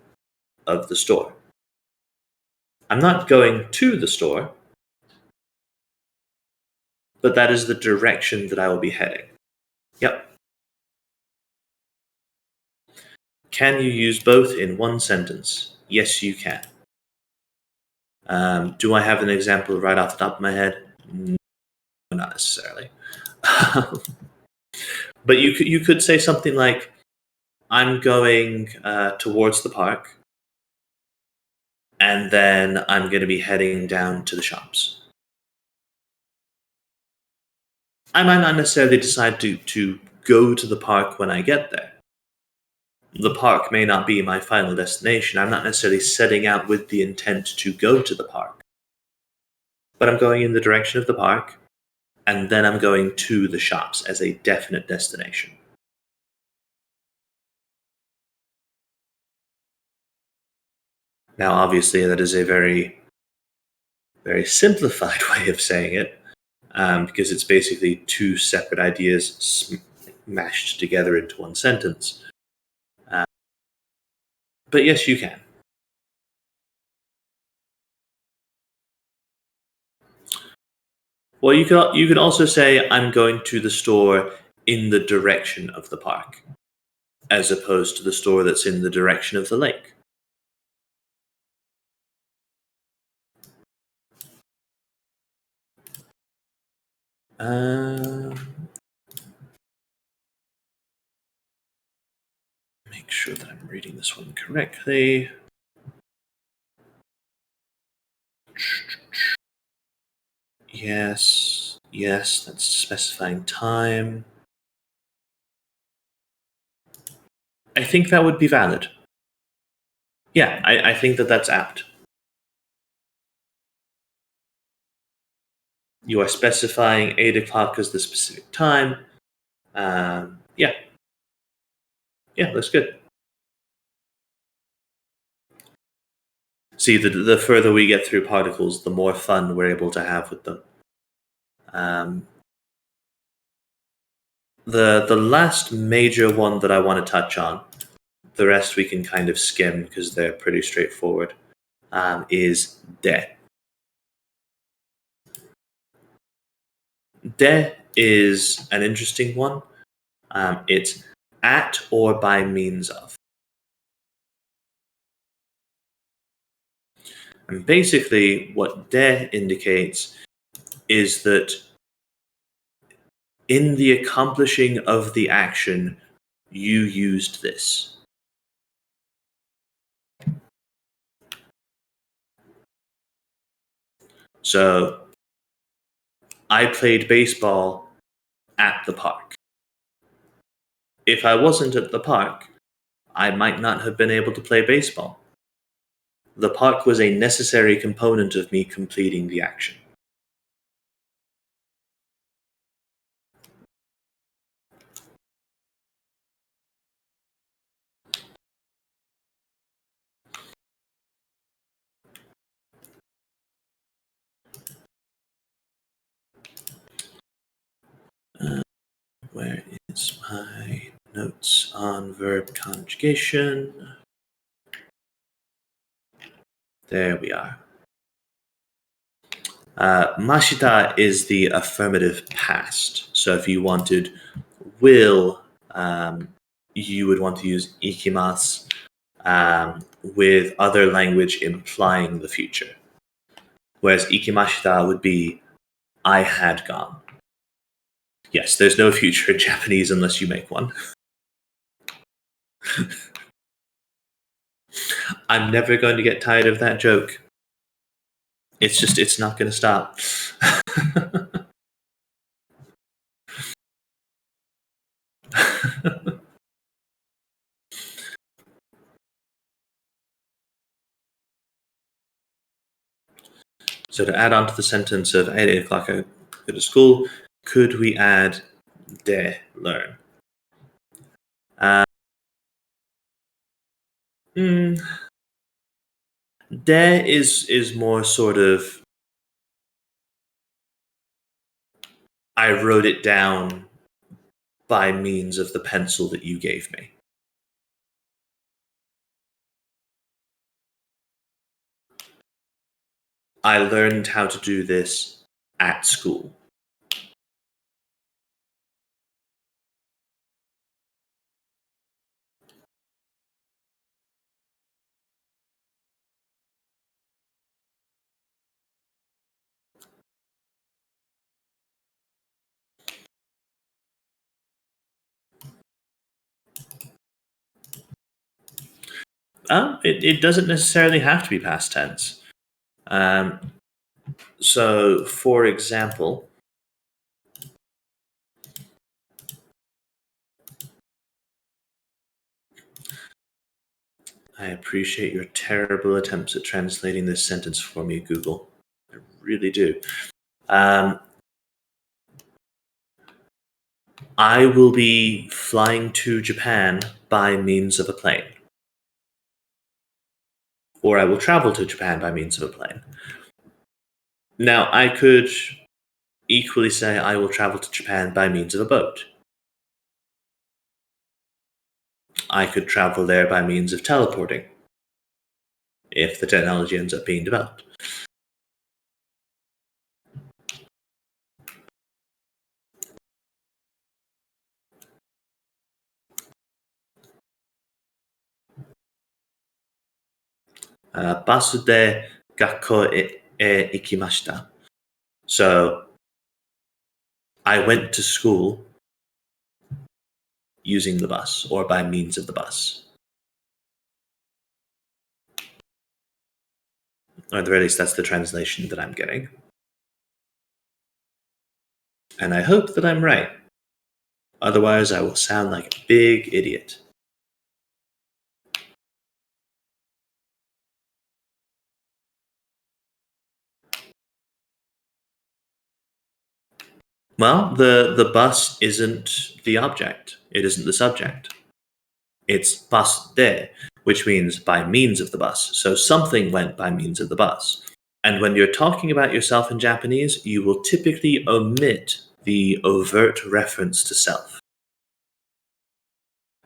of the store. I'm not going to the store, but that is the direction that I will be heading. Yep. Can you use both in one sentence? Yes, you can. Do I have an example right off the top of my head? No, not necessarily. But you could say something like, I'm going towards the park, and then I'm going to be heading down to the shops. I might not necessarily decide to go to the park when I get there. The park may not be my final destination. I'm not necessarily setting out with the intent to go to the park. But I'm going in the direction of the park, and then I'm going to the shops as a definite destination. Now, obviously, that is a very, very simplified way of saying it, because it's basically two separate ideas mashed together into one sentence. But yes, you can. Well, you could also say, I'm going to the store in the direction of the park, as opposed to the store that's in the direction of the lake. Make sure that I'm reading this one correctly. Yes, that's specifying time. I think that would be valid. Yeah, I think that that's apt. You are specifying 8 o'clock as the specific time. Yeah, that's good. See, the further we get through particles, the more fun we're able to have with them. The last major one that I want to touch on, the rest we can kind of skim because they're pretty straightforward, is de. De is an interesting one. It's at or by means of. And basically, what de indicates is that in the accomplishing of the action, you used this. So, I played baseball at the park. If I wasn't at the park, I might not have been able to play baseball. The park was a necessary component of me completing the action. Where is my Notes on verb conjugation. There we are. Mashita is the affirmative past. So if you wanted will, you would want to use ikimasu with other language implying the future. Whereas ikimashita would be I had gone. Yes, there's no future in Japanese unless you make one. I'm never going to get tired of that joke. It's not going to stop. So to add on to the sentence of at 8 o'clock I go to school, could we add de learn? De is more sort of I wrote it down by means of the pencil that you gave me. I learned how to do this at school. It doesn't necessarily have to be past tense. So, for example, I appreciate your terrible attempts at translating this sentence for me, Google. I really do. I will be flying to Japan by means of a plane. Or I will travel to Japan by means of a plane. Now, I could equally say I will travel to Japan by means of a boat. I could travel there by means of teleporting, if the technology ends up being developed. Basu de gakko e ikimashita. So, I went to school using the bus, or by means of the bus. Or at the very least, that's the translation that I'm getting. And I hope that I'm right. Otherwise, I will sound like a big idiot. Well, the bus isn't the object. It isn't the subject. It's bus de, which means by means of the bus. So something went by means of the bus. And when you're talking about yourself in Japanese, you will typically omit the overt reference to self.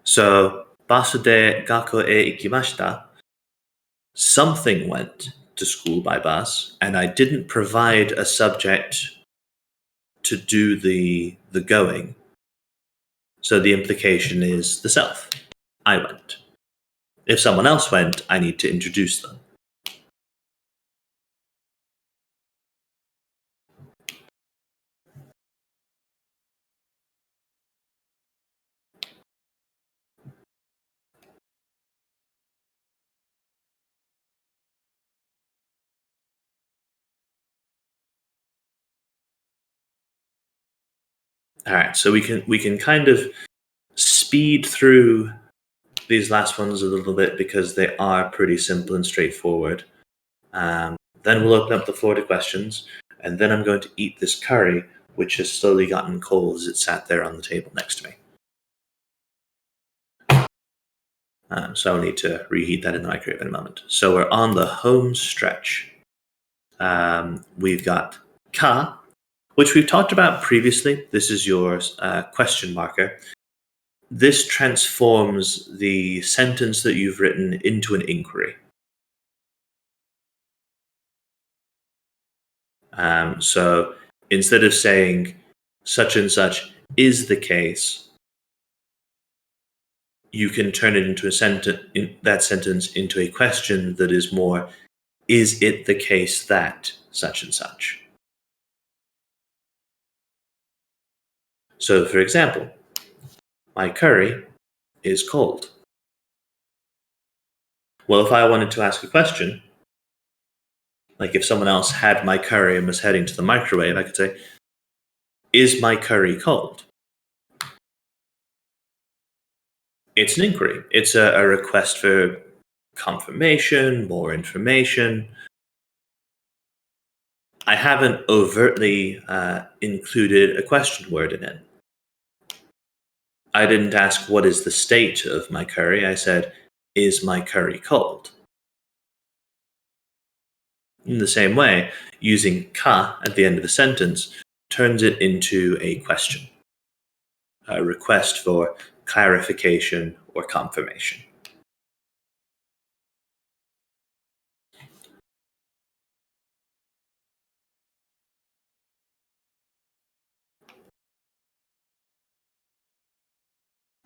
So, basu de gakko e ikimashita, something went to school by bus, and I didn't provide a subject to do the going. So the implication is the self. I went. If someone else went, I need to introduce them. All right, so we can kind of speed through these last ones a little bit because they are pretty simple and straightforward. Then we'll open up the floor to questions, and then I'm going to eat this curry, which has slowly gotten cold as it sat there on the table next to me. So I'll need to reheat that in the microwave in a moment. So we're on the home stretch. We've got ka, which we've talked about previously. This is your question marker. this transforms the sentence that you've written into an inquiry. So instead of saying such and such is the case, you can turn it into that sentence into a question that is more, is it the case that such and such? So, for example, my curry is cold. Well, if I wanted to ask a question, like if someone else had my curry and was heading to the microwave, I could say, is my curry cold? It's an inquiry. It's a request for confirmation, more information. I haven't overtly included a question word in it. I didn't ask what is the state of my curry. I said, is my curry cold? In the same way, using ka at the end of a sentence turns it into a question, a request for clarification or confirmation.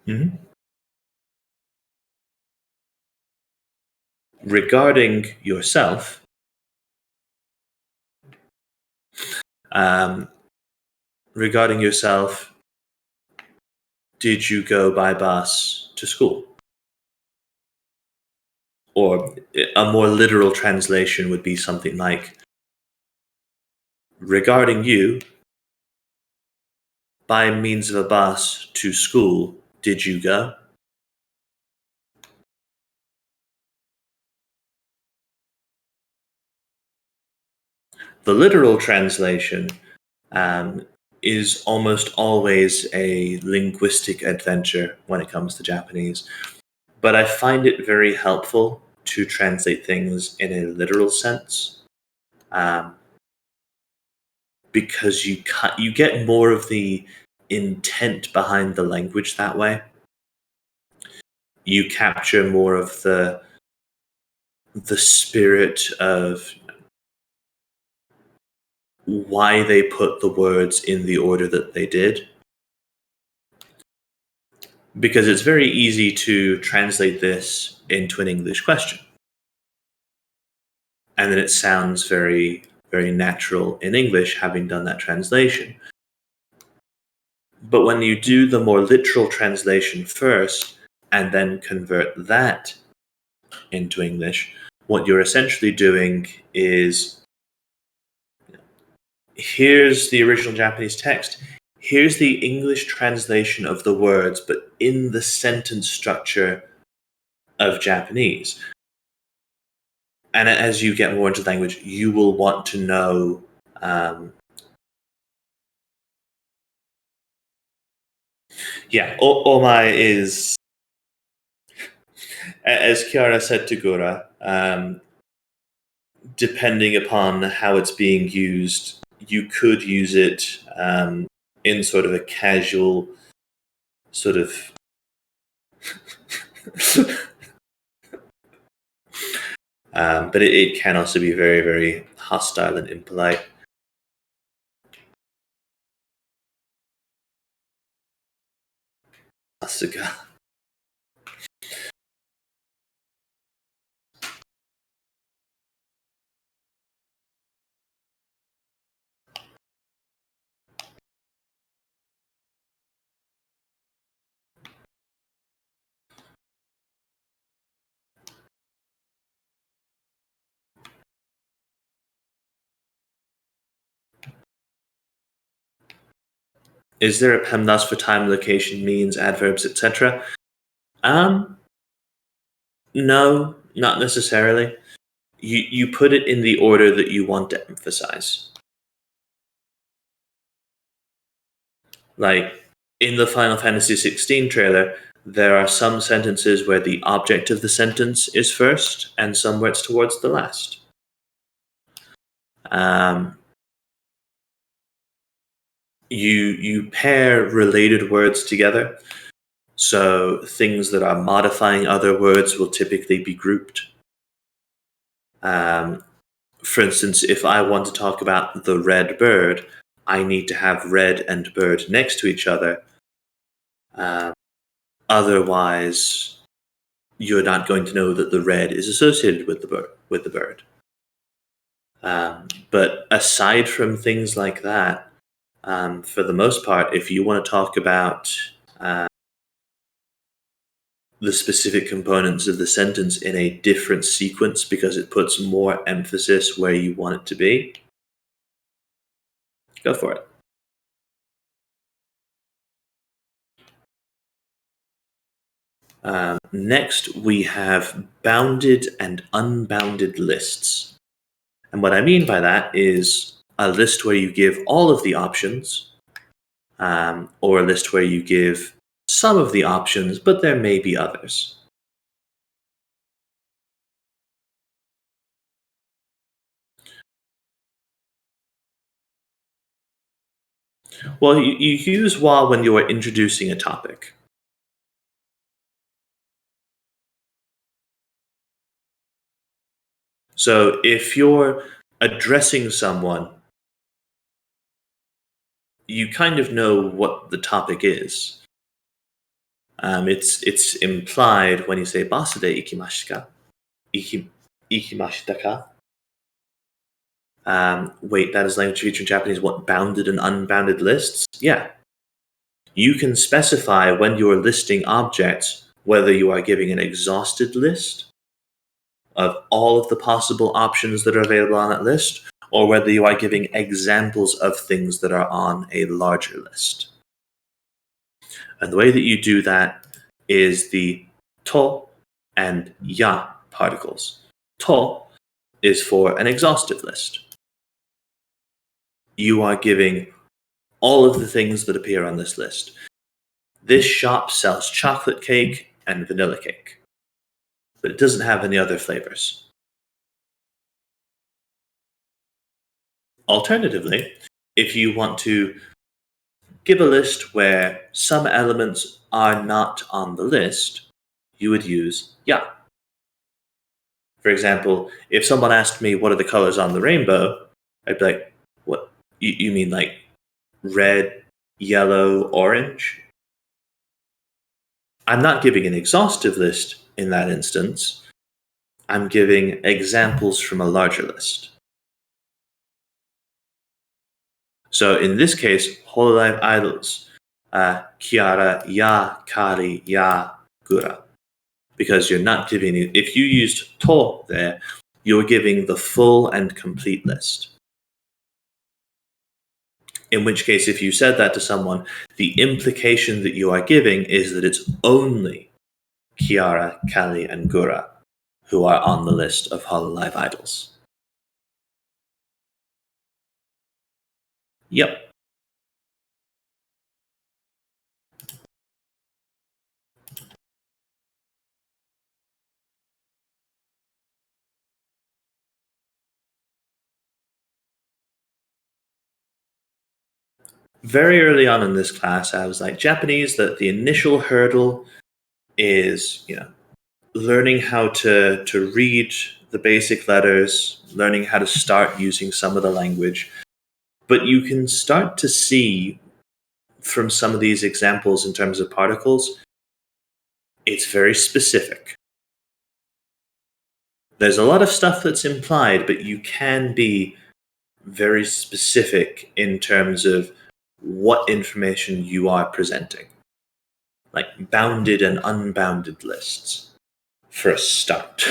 Mhm. Regarding yourself, um, regarding yourself, did you go by bus to school? Or a more literal translation would be something like, regarding you, by means of a bus to school, did you go? The literal translation um, is almost always a linguistic adventure when it comes to Japanese. But I find it very helpful to translate things in a literal sense, um, because you get more of the intent behind the language that way. You capture more of the spirit of why they put the words in the order that they did. Because it's very easy to translate this into an English question. And then it sounds very, very natural in English having done that translation. But when you do the more literal translation first and then convert that into English, what you're essentially doing is, here's the original Japanese text, here's the English translation of the words, but in the sentence structure of Japanese. And as you get more into the language, you will want to know Omai is, as Kiara said to Gura, depending upon how it's being used, you could use it in sort of a casual sort of but it can also be very, very hostile and impolite. Asuka. Is there a PEMDAS for time, location, means, adverbs, etc.? No, not necessarily. You put it in the order that you want to emphasize. Like in the Final Fantasy XVI trailer, there are some sentences where the object of the sentence is first, and some where it's towards the last. You pair related words together. So things that are modifying other words will typically be grouped. For instance, if I want to talk about the red bird, I need to have red and bird next to each other. Otherwise, you're not going to know that the red is associated with the bird. But aside from things like that, for the most part, if you want to talk about the specific components of the sentence in a different sequence because it puts more emphasis where you want it to be, go for it. Next, we have bounded and unbounded lists. And what I mean by that is a list where you give all of the options, or a list where you give some of the options, but there may be others. Well, you use wa when you are introducing a topic. So if you're addressing someone, you kind of know what the topic is. It's implied when you say "basade ikimashita ka?" Ikimashita ka? Wait, that is language feature in Japanese. What, bounded and unbounded lists? Yeah. You can specify when you're listing objects whether you are giving an exhausted list of all of the possible options that are available on that list, or whether you are giving examples of things that are on a larger list. And the way that you do that is the to and ya particles. To is for an exhaustive list. You are giving all of the things that appear on this list. This shop sells chocolate cake and vanilla cake, but it doesn't have any other flavors. Alternatively, if you want to give a list where some elements are not on the list, you would use ya. For example, if someone asked me what are the colors on the rainbow, I'd be like, what? You mean like red, yellow, orange? I'm not giving an exhaustive list in that instance. I'm giving examples from a larger list. So in this case, hololive idols, Kiara, ya, Kari, ya, Gura. Because you're not giving it, if you used to there, you're giving the full and complete list. In which case, if you said that to someone, the implication that you are giving is that it's only Kiara, Kali, and Gura who are on the list of hololive idols. Yep. Very early on in this class, I was like, Japanese, that the initial hurdle is, learning how to read the basic letters, learning how to start using some of the language. But you can start to see from some of these examples in terms of particles, it's very specific. There's a lot of stuff that's implied, but you can be very specific in terms of what information you are presenting. Like bounded and unbounded lists, for a start.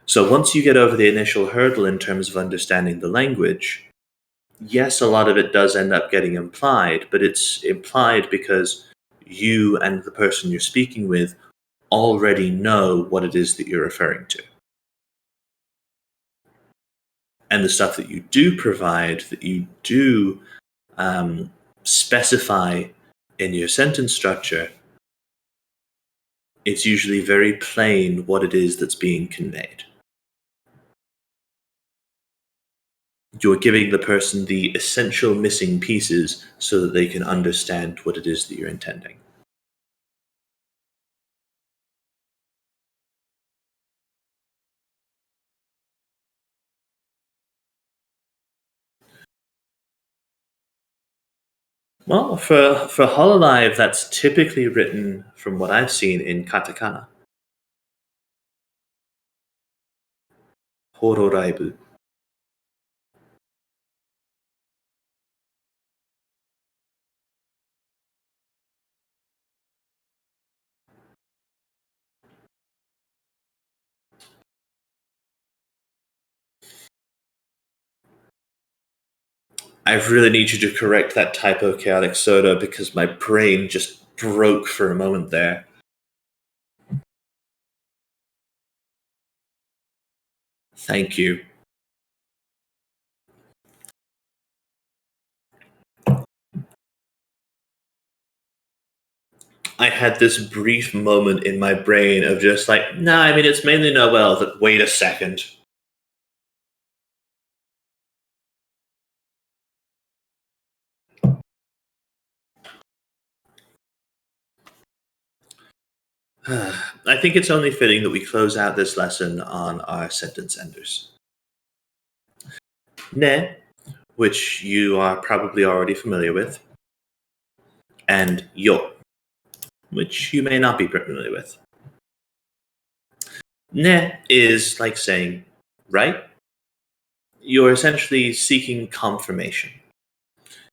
So once you get over the initial hurdle in terms of understanding the language, yes, a lot of it does end up getting implied, but it's implied because you and the person you're speaking with already know what it is that you're referring to. And the stuff that you do provide, that you do specify in your sentence structure, it's usually very plain what it is that's being conveyed. You're giving the person the essential missing pieces so that they can understand what it is that you're intending. Well, for Hololive, that's typically written, from what I've seen, in katakana. Hororaibu. I really need you to correct that typo, Chaotic Soda, because my brain just broke for a moment there. Thank you. I had this brief moment in my brain of just like, nah, I mean, it's mainly Noel, but wait a second. I think it's only fitting that we close out this lesson on our sentence enders. Ne, which you are probably already familiar with, and yo, which you may not be familiar with. Ne is like saying, right? You're essentially seeking confirmation.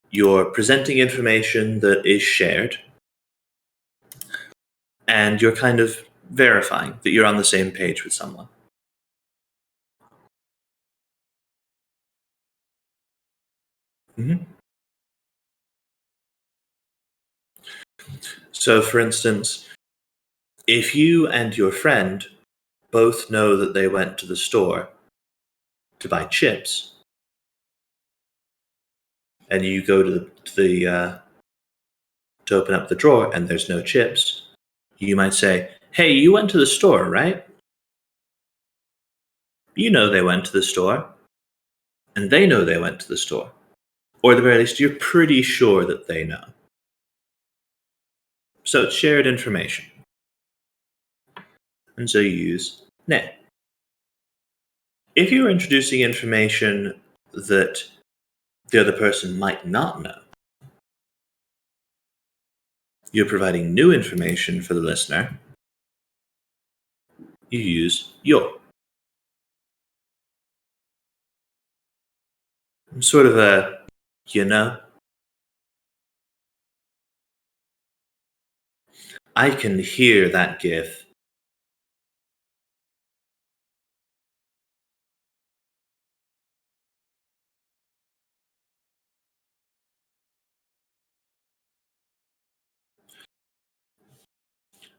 You're presenting information that is shared, and you're kind of verifying that you're on the same page with someone. Mhm. So, for instance, if you and your friend both know that they went to the store to buy chips, and you go to open up the drawer and there's no chips, you might say, "Hey, you went to the store, right?" You know they went to the store, and they know they went to the store. Or at the very least, you're pretty sure that they know. So it's shared information. And so you use ne. If you're introducing information that the other person might not know, you're providing new information for the listener, you use yo. Sort of a, you know, I can hear that gif.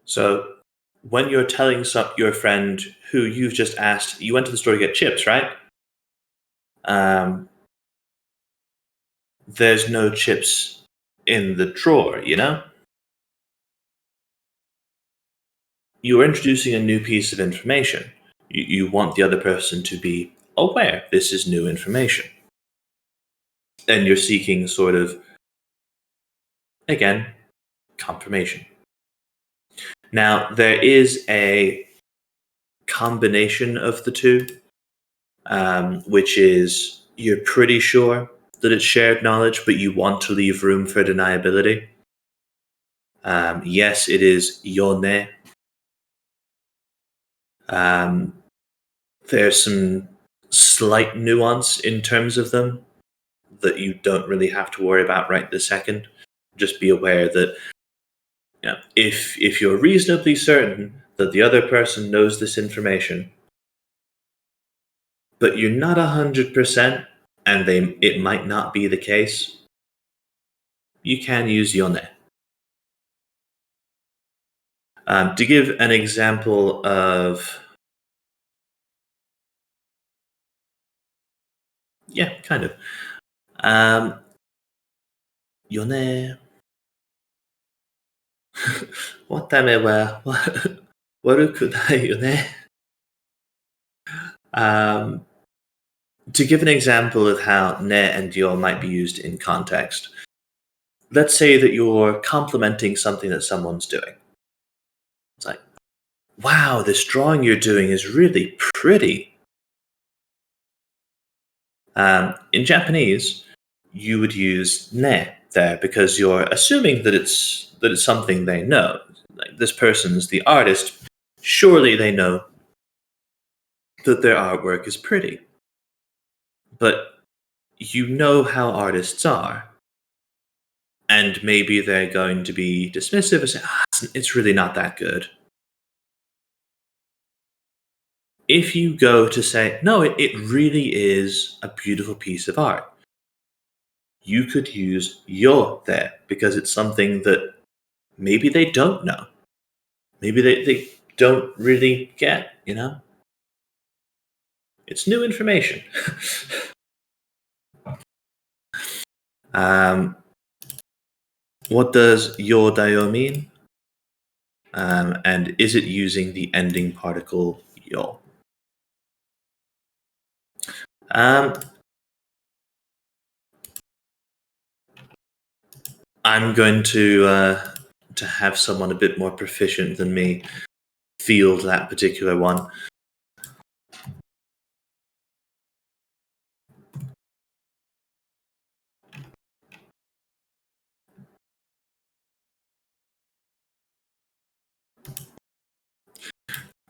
So when you're telling your friend who you've just asked, you went to the store to get chips, right? Um, there's no chips in the drawer, you know? You are introducing a new piece of information. You want the other person to be aware this is new information. And you're seeking sort of, again, confirmation. Now, there is a combination of the two, which is you're pretty sure that it's shared knowledge, but you want to leave room for deniability. Yes, it is yone. Um, there's some slight nuance in terms of them that you don't really have to worry about right this second. Just be aware that if you're reasonably certain that the other person knows this information, but you're not 100%, and it might not be the case, you can use yone. To give an example of, yeah, kind of. Yone. わためは悪くないよね. Um, to give an example of how ne and yo might be used in context, let's say that you're complimenting something that someone's doing. It's like, wow, this drawing you're doing is really pretty. In Japanese, you would use ne there because you're assuming that it's something they know. Like this person's the artist, surely they know that their artwork is pretty. But you know how artists are. And maybe they're going to be dismissive and say, it's really not that good. If you go to say, no, it really is a beautiful piece of art, you could use yo there because it's something that maybe they don't know. Maybe they don't really get, It's new information. What does yo dayo mean? And is it using the ending particle yo? Um, I'm going to have someone a bit more proficient than me field that particular one.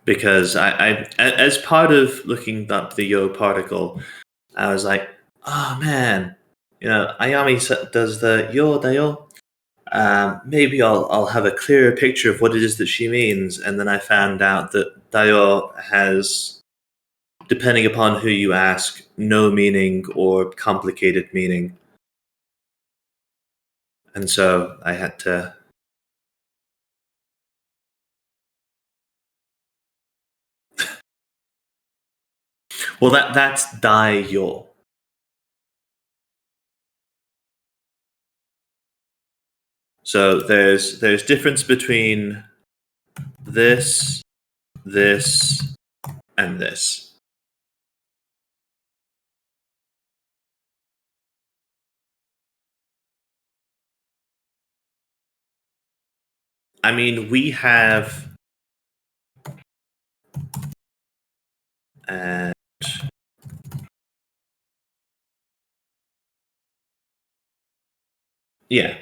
Because I, as part of looking up the yo particle, I was like, oh man, Ayami does the yo dayo. Maybe I'll have a clearer picture of what it is that she means. And then I found out that dayo has, depending upon who you ask, no meaning or complicated meaning. And so I had to. Well, that's dayo. So there's difference between this, and this. I mean, we have and yeah,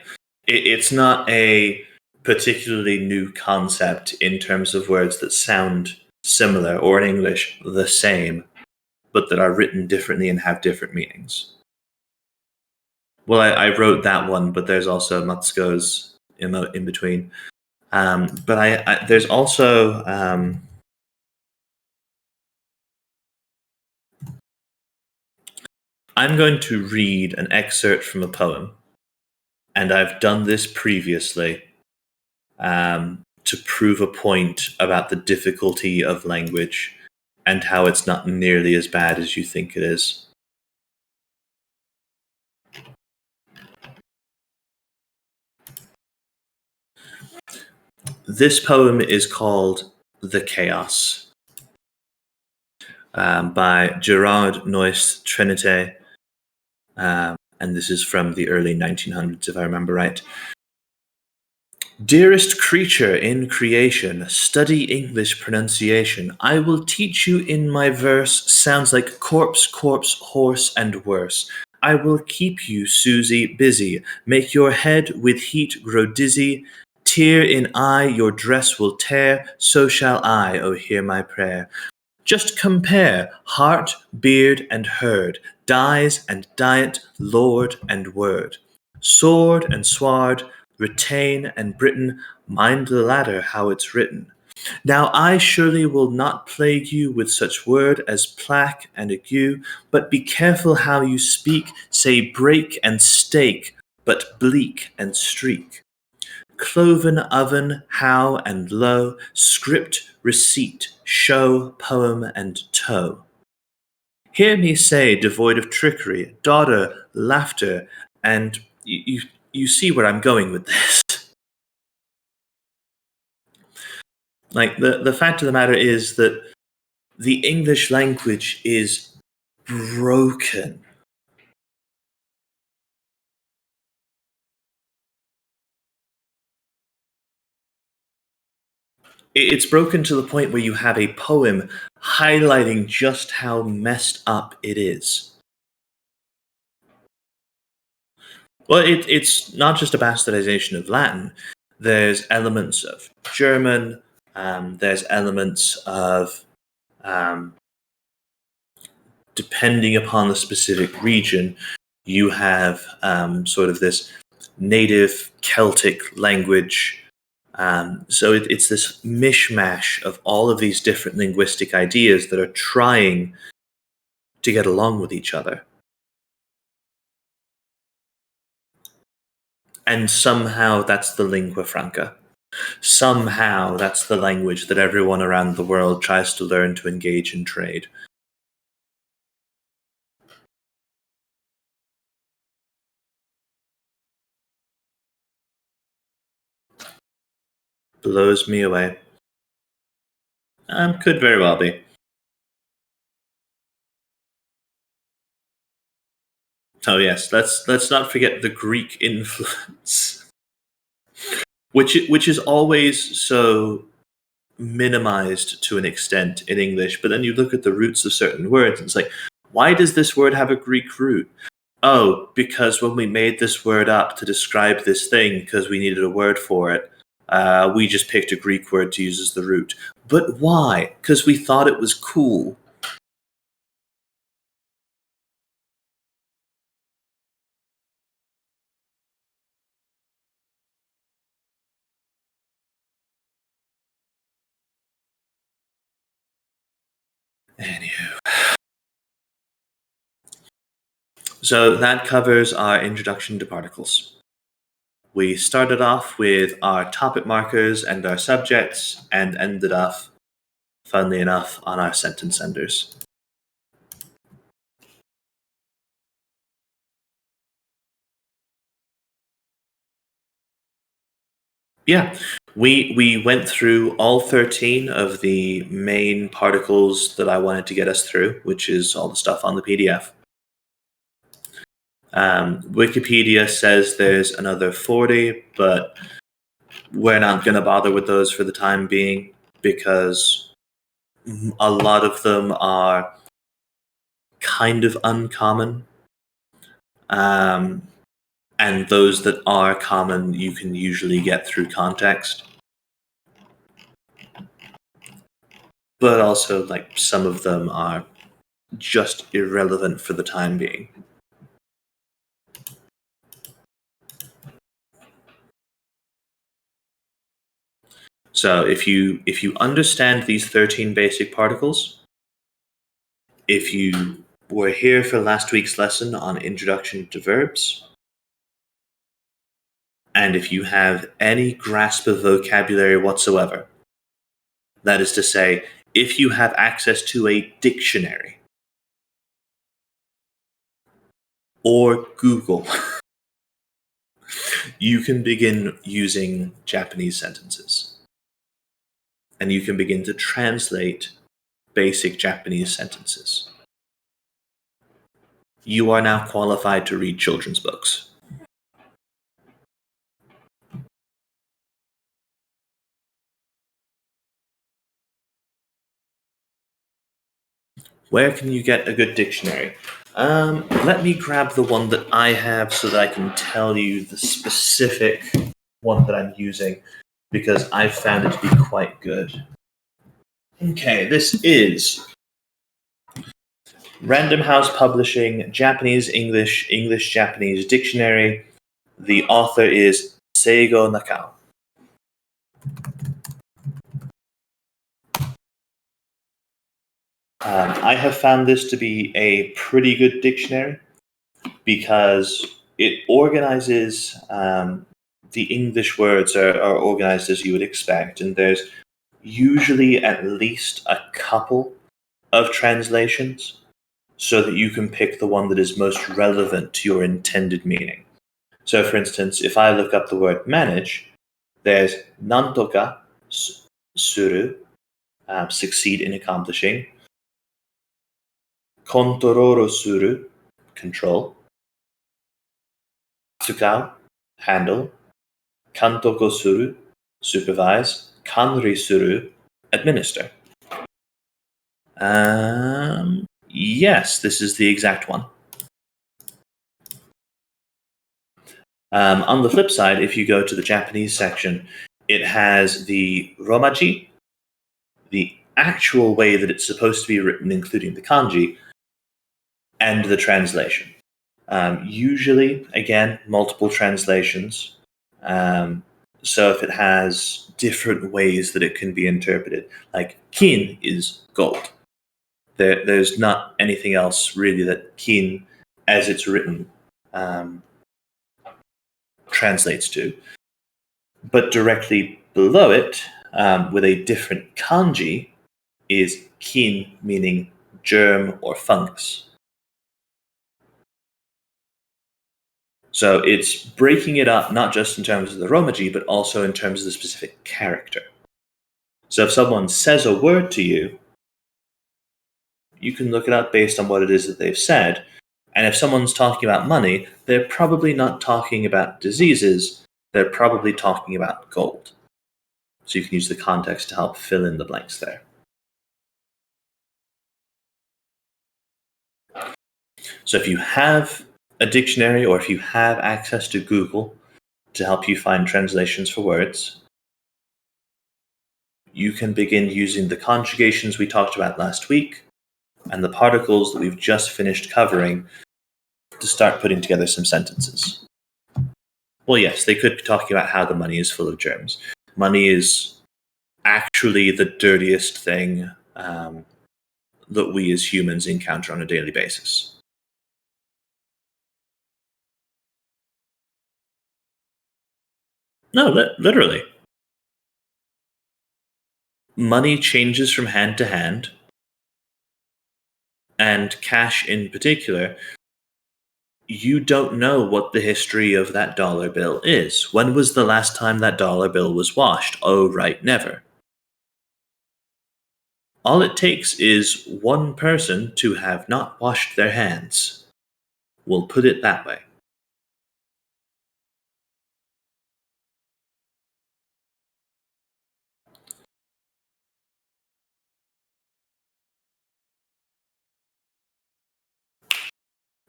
it's not a particularly new concept in terms of words that sound similar or in English the same, but that are written differently and have different meanings. Well, I wrote that one, but there's also Matsuko's emote in between. But there's also I'm going to read an excerpt from a poem, and I've done this previously to prove a point about the difficulty of language and how it's not nearly as bad as you think it is. This poem is called The Chaos by Gerard Noyce Trinité, and this is from the early 1900s, if I remember right. Dearest creature in creation, study English pronunciation. I will teach you in my verse, sounds like corpse, horse, and worse. I will keep you, Susie, busy, make your head with heat grow dizzy. Tear in eye your dress will tear, so shall I, oh hear my prayer. Just compare heart, beard, and herd, dyes and diet, lord and word. Sword and sward, retain and Britain, mind the latter how it's written. Now I surely will not plague you with such word as plaque and ague, but be careful how you speak, say break and stake, but bleak and streak. Cloven oven, how and low, script, receipt, show, poem, and toe. Hear me say, devoid of trickery, dodder, laughter, and you see where I'm going with this. Like, the fact of the matter is that the English language is broken. It's broken to the point where you have a poem highlighting just how messed up it is. Well, it's not just a bastardization of Latin. There's elements of German. There's elements of, um, depending upon the specific region, you have sort of this native Celtic language. So it's this mishmash of all of these different linguistic ideas that are trying to get along with each other. And somehow that's the lingua franca. Somehow that's the language that everyone around the world tries to learn to engage in trade. Blows me away. Could very well be. Oh yes, let's not forget the Greek influence, which is always so minimized to an extent in English. But then you look at the roots of certain words, and it's like, why does this word have a Greek root? Oh, because when we made this word up to describe this thing, because we needed a word for it, we just picked a Greek word to use as the root. But why? Because we thought it was cool. Anywho. So that covers our introduction to particles. We started off with our topic markers and our subjects, and ended off, funnily enough, on our sentence enders. Yeah, we went through all 13 of the main particles that I wanted to get us through, which is all the stuff on the PDF. Wikipedia says there's another 40, but we're not going to bother with those for the time being because a lot of them are kind of uncommon. And those that are common, you can usually get through context. But also, like, some of them are just irrelevant for the time being. So if you understand these 13 basic particles, if you were here for last week's lesson on introduction to verbs, and if you have any grasp of vocabulary whatsoever, that is to say, if you have access to a dictionary or Google, you can begin using Japanese sentences. And you can begin to translate basic Japanese sentences. You are now qualified to read children's books. Where can you get a good dictionary? Let me grab the one that I have so that I can tell you the specific one that I'm using, because I found it to be quite good. Okay, this is Random House Publishing Japanese English English Japanese Dictionary. The author is Seigo Nakao. I have found this to be a pretty good dictionary because it organizes, the English words are organized as you would expect, and there's usually at least a couple of translations so that you can pick the one that is most relevant to your intended meaning. So, for instance, if I look up the word manage, there's nantoka suru, succeed in accomplishing, contororo suru, control, tsukau, handle, kantoko suru, supervise, kanri suru, administer. Yes, this is the exact one. On the flip side, if you go to the Japanese section, it has the romaji, the actual way that it's supposed to be written, including the kanji, and the translation. Usually, again, multiple translations. So if it has different ways that it can be interpreted, like kin is gold. There's not anything else really that kin, as it's written, um, translates to. But directly below it, with a different kanji, is kin, meaning germ or fungus. So it's breaking it up not just in terms of the romaji, but also in terms of the specific character. So if someone says a word to you, you can look it up based on what it is that they've said. And if someone's talking about money, they're probably not talking about diseases, they're probably talking about gold. So you can use the context to help fill in the blanks there. So if you have a dictionary or if you have access to Google to help you find translations for words, you can begin using the conjugations we talked about last week and the particles that we've just finished covering to start putting together some sentences. Well, yes, they could be talking about how the money is full of germs. Money is actually the dirtiest thing that we as humans encounter on a daily basis. No, literally. Money changes from hand to hand, and cash in particular, you don't know what the history of that dollar bill is. When was the last time that dollar bill was washed? Oh, right, never. All it takes is one person to have not washed their hands. We'll put it that way.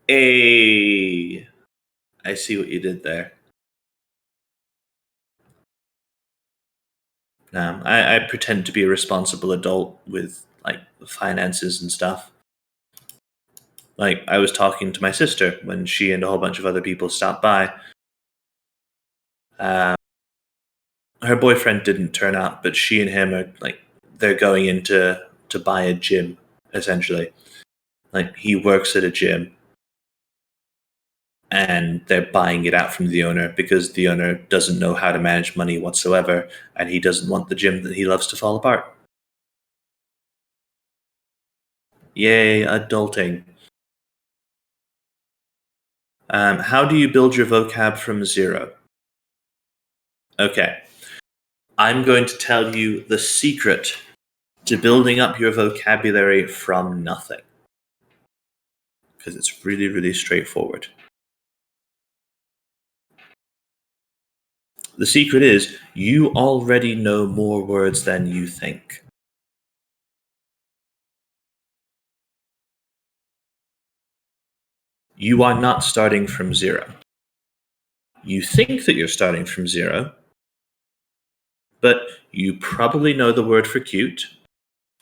I see what you did there. I pretend to be a responsible adult with like finances and stuff. Like I was talking to my sister when she and a whole bunch of other people stopped by. Uh, Her boyfriend didn't turn up, but she and him are like they're going into to buy a gym essentially. Like he works at a gym and they're buying it out from the owner because the owner doesn't know how to manage money whatsoever and he doesn't want the gym that he loves to fall apart. Yay, adulting. How do you build your vocab from zero? Okay, I'm going to tell you the secret to building up your vocabulary from nothing because it's really, really straightforward. The secret is you already know more words than you think. You are not starting from zero. You think that you're starting from zero, but you probably know the word for cute,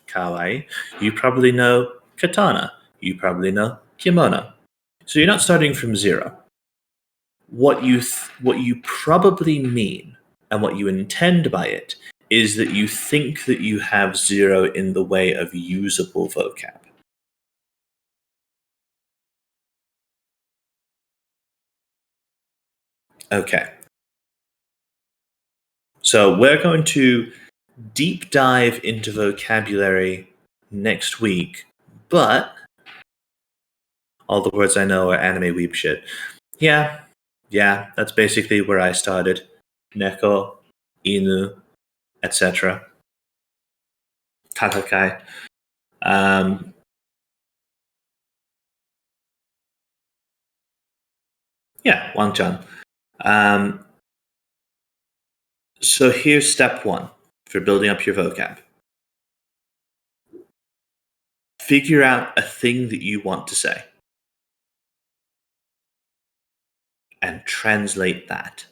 kawaii. You probably know katana. You probably know kimono. So you're not starting from zero. What you probably mean and what you intend by it is that you think that you have zero in the way of usable vocab. Okay. So we're going to deep dive into vocabulary next week, but all the words I know are anime weeb shit. Yeah, that's basically where I started. Neko, Inu, etc. Tatakai. Um, yeah, Wangchan. Um, so here's step one for building up your vocab. Figure out a thing that you want to say. and translate that.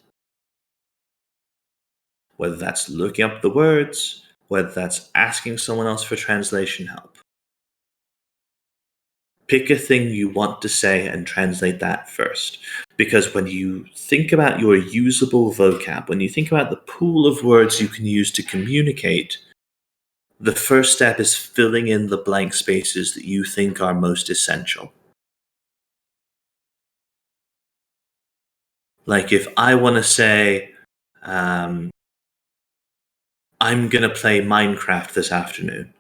Whether that's looking up the words, whether that's asking someone else for translation help. Pick a thing you want to say and translate that first. Because when you think about your usable vocab, when you think about the pool of words you can use to communicate, the first step is filling in the blank spaces that you think are most essential. Like if I want to say, I'm going to play Minecraft this afternoon,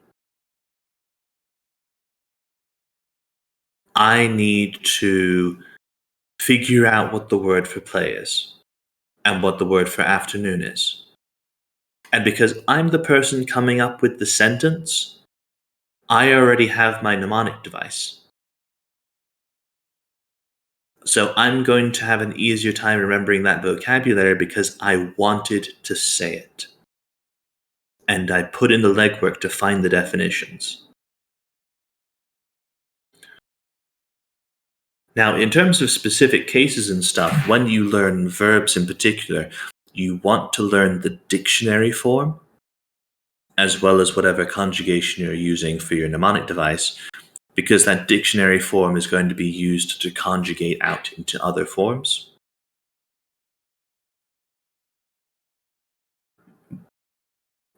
I need to figure out what the word for play is and what the word for afternoon is. And because I'm the person coming up with the sentence, I already have my mnemonic device. So I'm going to have an easier time remembering that vocabulary because I wanted to say it. And I put in the legwork to find the definitions. Now, in terms of specific cases and stuff, when you learn verbs in particular, you want to learn the dictionary form, as well as whatever conjugation you're using for your mnemonic device, because that dictionary form is going to be used to conjugate out into other forms.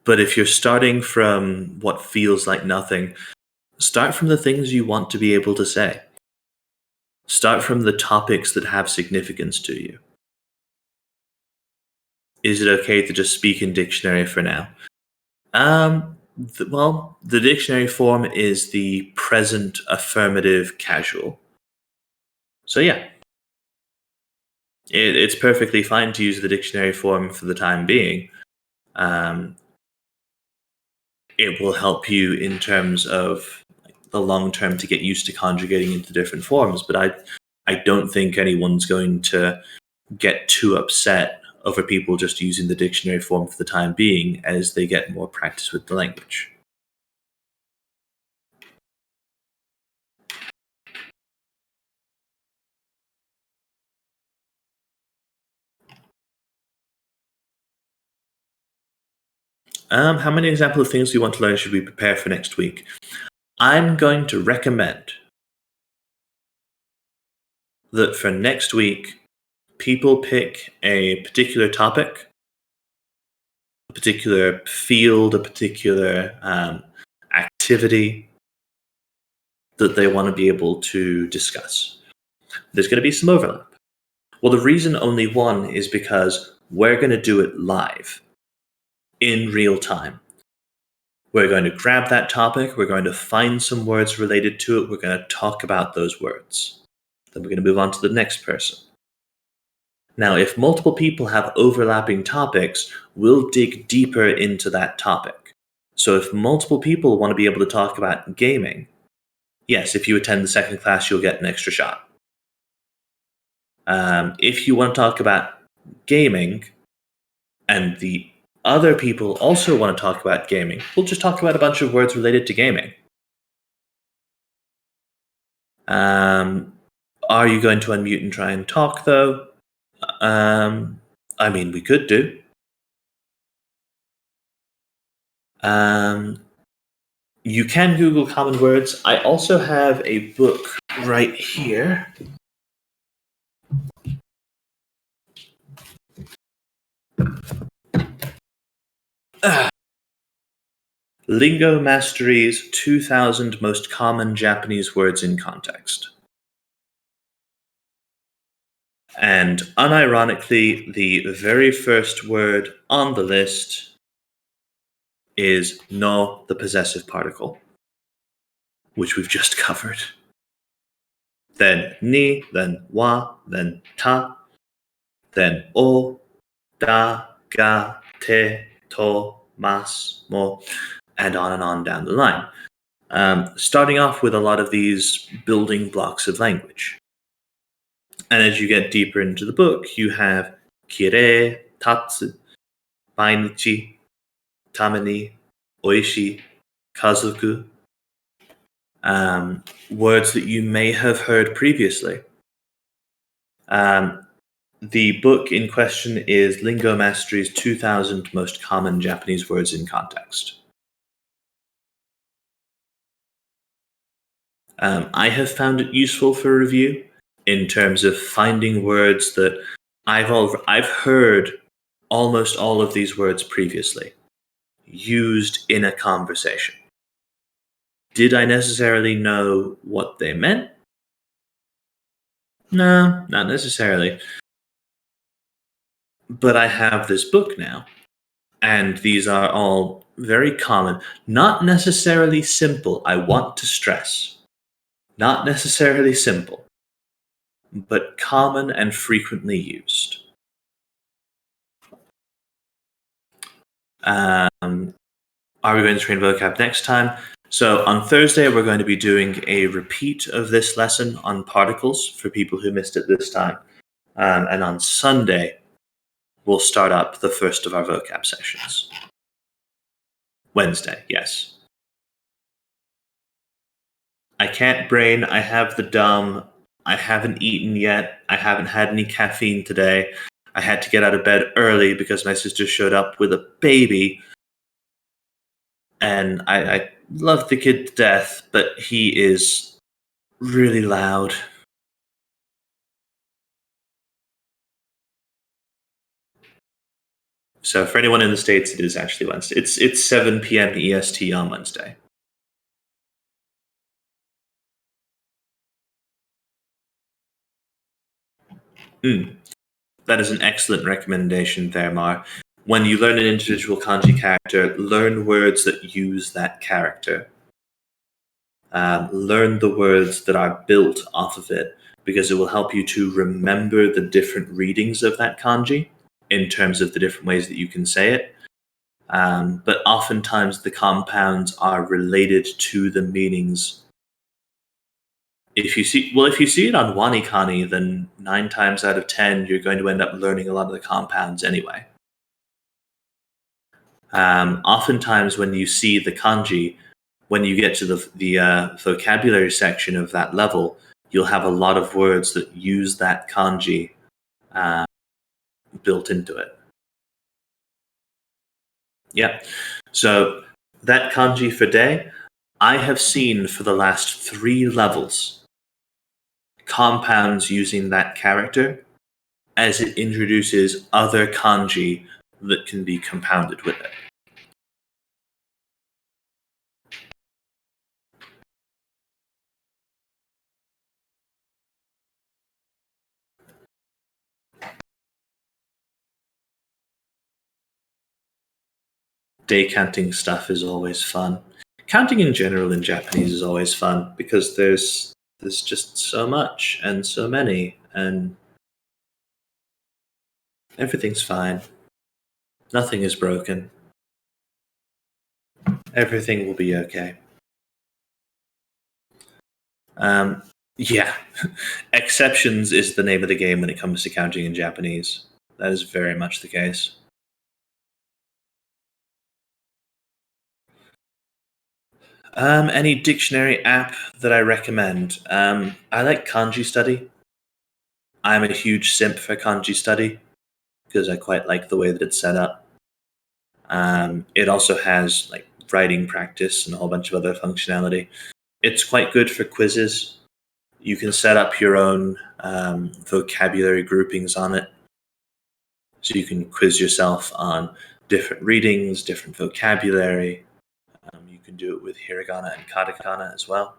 But if you're starting from what feels like nothing, start from the things you want to be able to say. Start from the topics that have significance to you. Is it okay to just speak in dictionary for now? Well, the dictionary form is the present affirmative casual. So yeah, it's perfectly fine to use the dictionary form for the time being. It will help you in terms of the long term to get used to conjugating into different forms, but I don't think anyone's going to get too upset over people just using the dictionary form for the time being as they get more practice with the language. How many example of things you want to learn should we prepare for next week? I'm going to recommend that for next week, people pick a particular topic, a particular field, a particular activity that they want to be able to discuss. There's going to be some overlap. Well, the reason only one is because we're going to do it live, in real time. We're going to grab that topic, we're going to find some words related to it, we're going to talk about those words. Then we're going to move on to the next person. Now, if multiple people have overlapping topics, we'll dig deeper into that topic. So if multiple people want to be able to talk about gaming, yes, if you attend the second class, you'll get an extra shot. If you want to talk about gaming and the other people also want to talk about gaming, we'll just talk about a bunch of words related to gaming. Are you going to unmute and try and talk, though? I mean, we could do. You can Google common words. I also have a book right here. Lingo Mastery's 2000 Most Common Japanese Words in Context. And unironically, the very first word on the list is no, the possessive particle, which we've just covered. Then ni, then wa, then ta, then o, da, ga, te, to, mas, mo, and on down the line. Starting off with a lot of these building blocks of language. And as you get deeper into the book, you have kire, tatsu, mainichi, tamani, oishi, kazoku, words that you may have heard previously. The book in question is Lingo Mastery's 2000 Most Common Japanese Words in Context. I have found it useful for review in terms of finding words that I've heard almost all of these words previously used in a conversation. Did I necessarily know what they meant? No, not necessarily. But I have this book now, and these are all very common, not necessarily simple. I want to stress, not necessarily simple, but common and frequently used. Are we going to train vocab next time? So on Thursday, we're going to be doing a repeat of this lesson on particles for people who missed it this time. And on Sunday, we'll start up the first of our vocab sessions. Wednesday, yes. I can't brain. I have the dumb. I haven't eaten yet. I haven't had any caffeine today. I had to get out of bed early because my sister showed up with a baby. And I love the kid to death, but he is really loud. So for anyone in the States, it is actually Wednesday. It's 7 p.m. EST on Wednesday. That is an excellent recommendation there, Mar. When you learn an individual kanji character, learn words that use that character. Learn the words that are built off of it, because it will help you to remember the different readings of that kanji in terms of the different ways that you can say it. But oftentimes the compounds are related to the meanings. If you see it on Wanikani, then 9 times out of 10 you're going to end up learning a lot of the compounds anyway. Oftentimes when you see the kanji, when you get to the vocabulary section of that level, you'll have a lot of words that use that kanji built into it. Yeah. So that kanji for day, I have seen for the last 3 levels compounds using that character as it introduces other kanji that can be compounded with it. Day counting stuff is always fun. Counting in general in Japanese is always fun because there's just so much and so many, and everything's fine. Nothing is broken. Everything will be okay. Yeah. Exceptions is the name of the game when it comes to counting in Japanese. That is very much the case. Any dictionary app that I recommend? I like Kanji Study. I'm a huge simp for Kanji Study because I quite like the way that it's set up. It also has like writing practice and a whole bunch of other functionality. It's quite good for quizzes. You can set up your own vocabulary groupings on it. So you can quiz yourself on different readings, different vocabulary. You can do it with hiragana and katakana as well.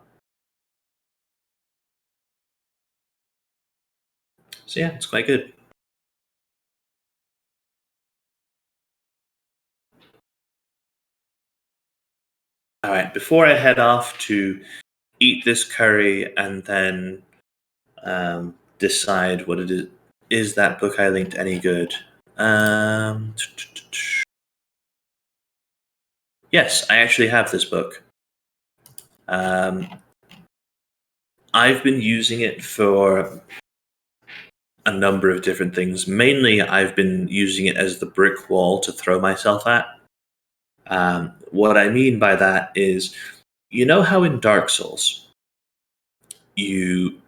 So yeah, it's quite good. All right, before I head off to eat this curry and then decide what it is that book I linked any good? Yes, I actually have this book. I've been using it for a number of different things. Mainly, I've been using it as the brick wall to throw myself at. What I mean by that is, you know how in Dark Souls, you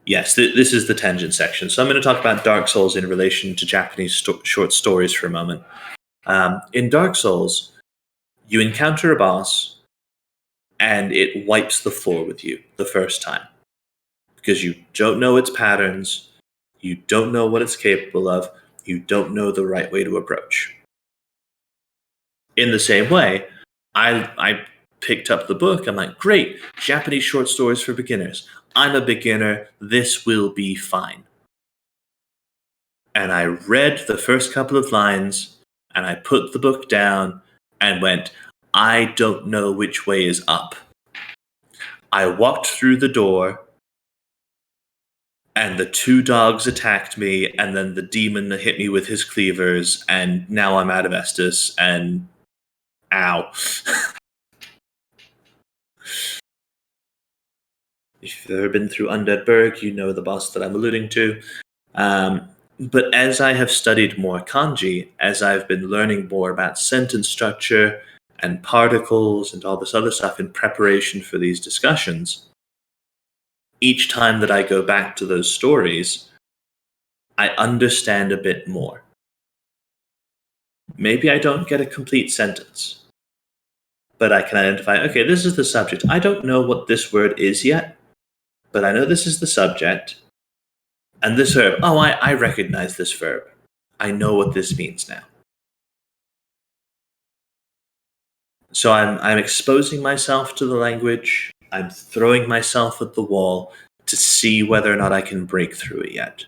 Yes, this is the tangent section. So I'm going to talk about Dark Souls in relation to Japanese short stories for a moment. In Dark Souls, you encounter a boss, and it wipes the floor with you the first time because you don't know its patterns, you don't know what it's capable of, you don't know the right way to approach. In the same way, I picked up the book. I'm like, great, Japanese short stories for beginners. I'm a beginner. This will be fine. And I read the first couple of lines, and I put the book down and went, I don't know which way is up. I walked through the door, and the two dogs attacked me, and then the demon hit me with his cleavers, and now I'm out of Estus, and ow. If you've ever been through Undead Burg, you know the boss that I'm alluding to. But as I have studied more kanji, as I've been learning more about sentence structure and particles and all this other stuff in preparation for these discussions, each time that I go back to those stories, I understand a bit more. Maybe I don't get a complete sentence, but I can identify, okay, this is the subject. I don't know what this word is yet, but I know this is the subject. And this verb, oh, I recognize this verb. I know what this means now. So I'm exposing myself to the language. I'm throwing myself at the wall to see whether or not I can break through it yet.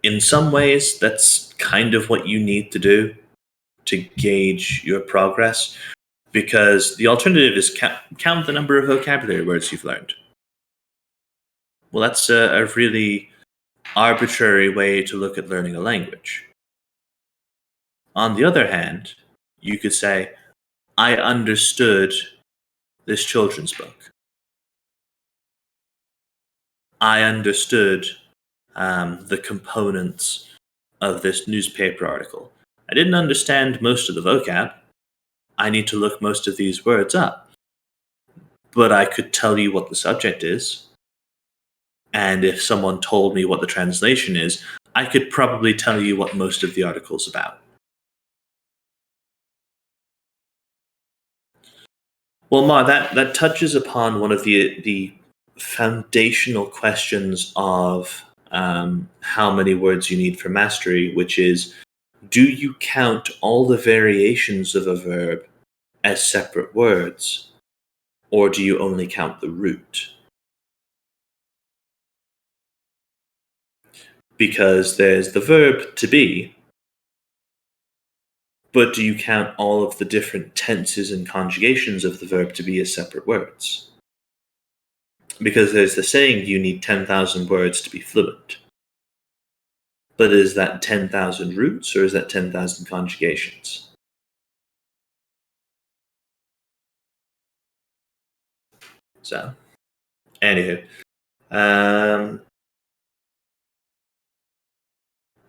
In some ways, that's kind of what you need to do to gauge your progress, because the alternative is count the number of vocabulary words you've learned. Well, that's a really arbitrary way to look at learning a language. On the other hand, you could say, I understood this children's book. I understood the components of this newspaper article. I didn't understand most of the vocab. I need to look most of these words up. But I could tell you what the subject is. And if someone told me what the translation is, I could probably tell you what most of the article's about. Well, Ma, that touches upon one of the foundational questions of how many words you need for mastery, which is, do you count all the variations of a verb as separate words, or do you only count the root? Because there's the verb to be, but do you count all of the different tenses and conjugations of the verb to be as separate words? Because there's the saying, you need 10,000 words to be fluent. But is that 10,000 roots, or is that 10,000 conjugations? So, anywho,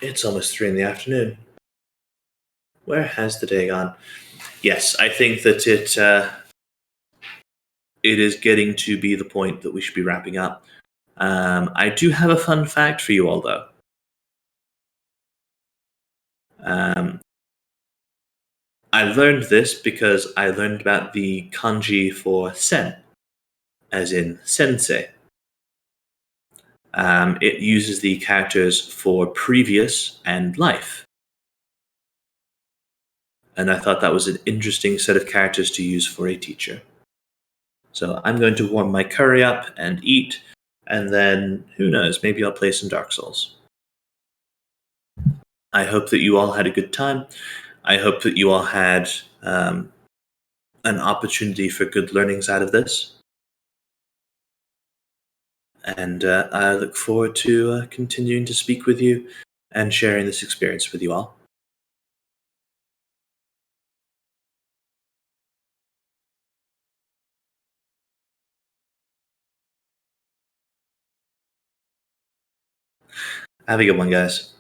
it's almost 3 in the afternoon. Where has the day gone? Yes, I think that it is getting to be the point that we should be wrapping up. I do have a fun fact for you all, though. I learned this because I learned about the kanji for sen, as in sensei. It uses the characters for previous and life. And I thought that was an interesting set of characters to use for a teacher. So I'm going to warm my curry up and eat, and then, who knows, maybe I'll play some Dark Souls. I hope that you all had a good time. I hope that you all had an opportunity for good learnings out of this. And I look forward to continuing to speak with you and sharing this experience with you all. Have a good one, guys.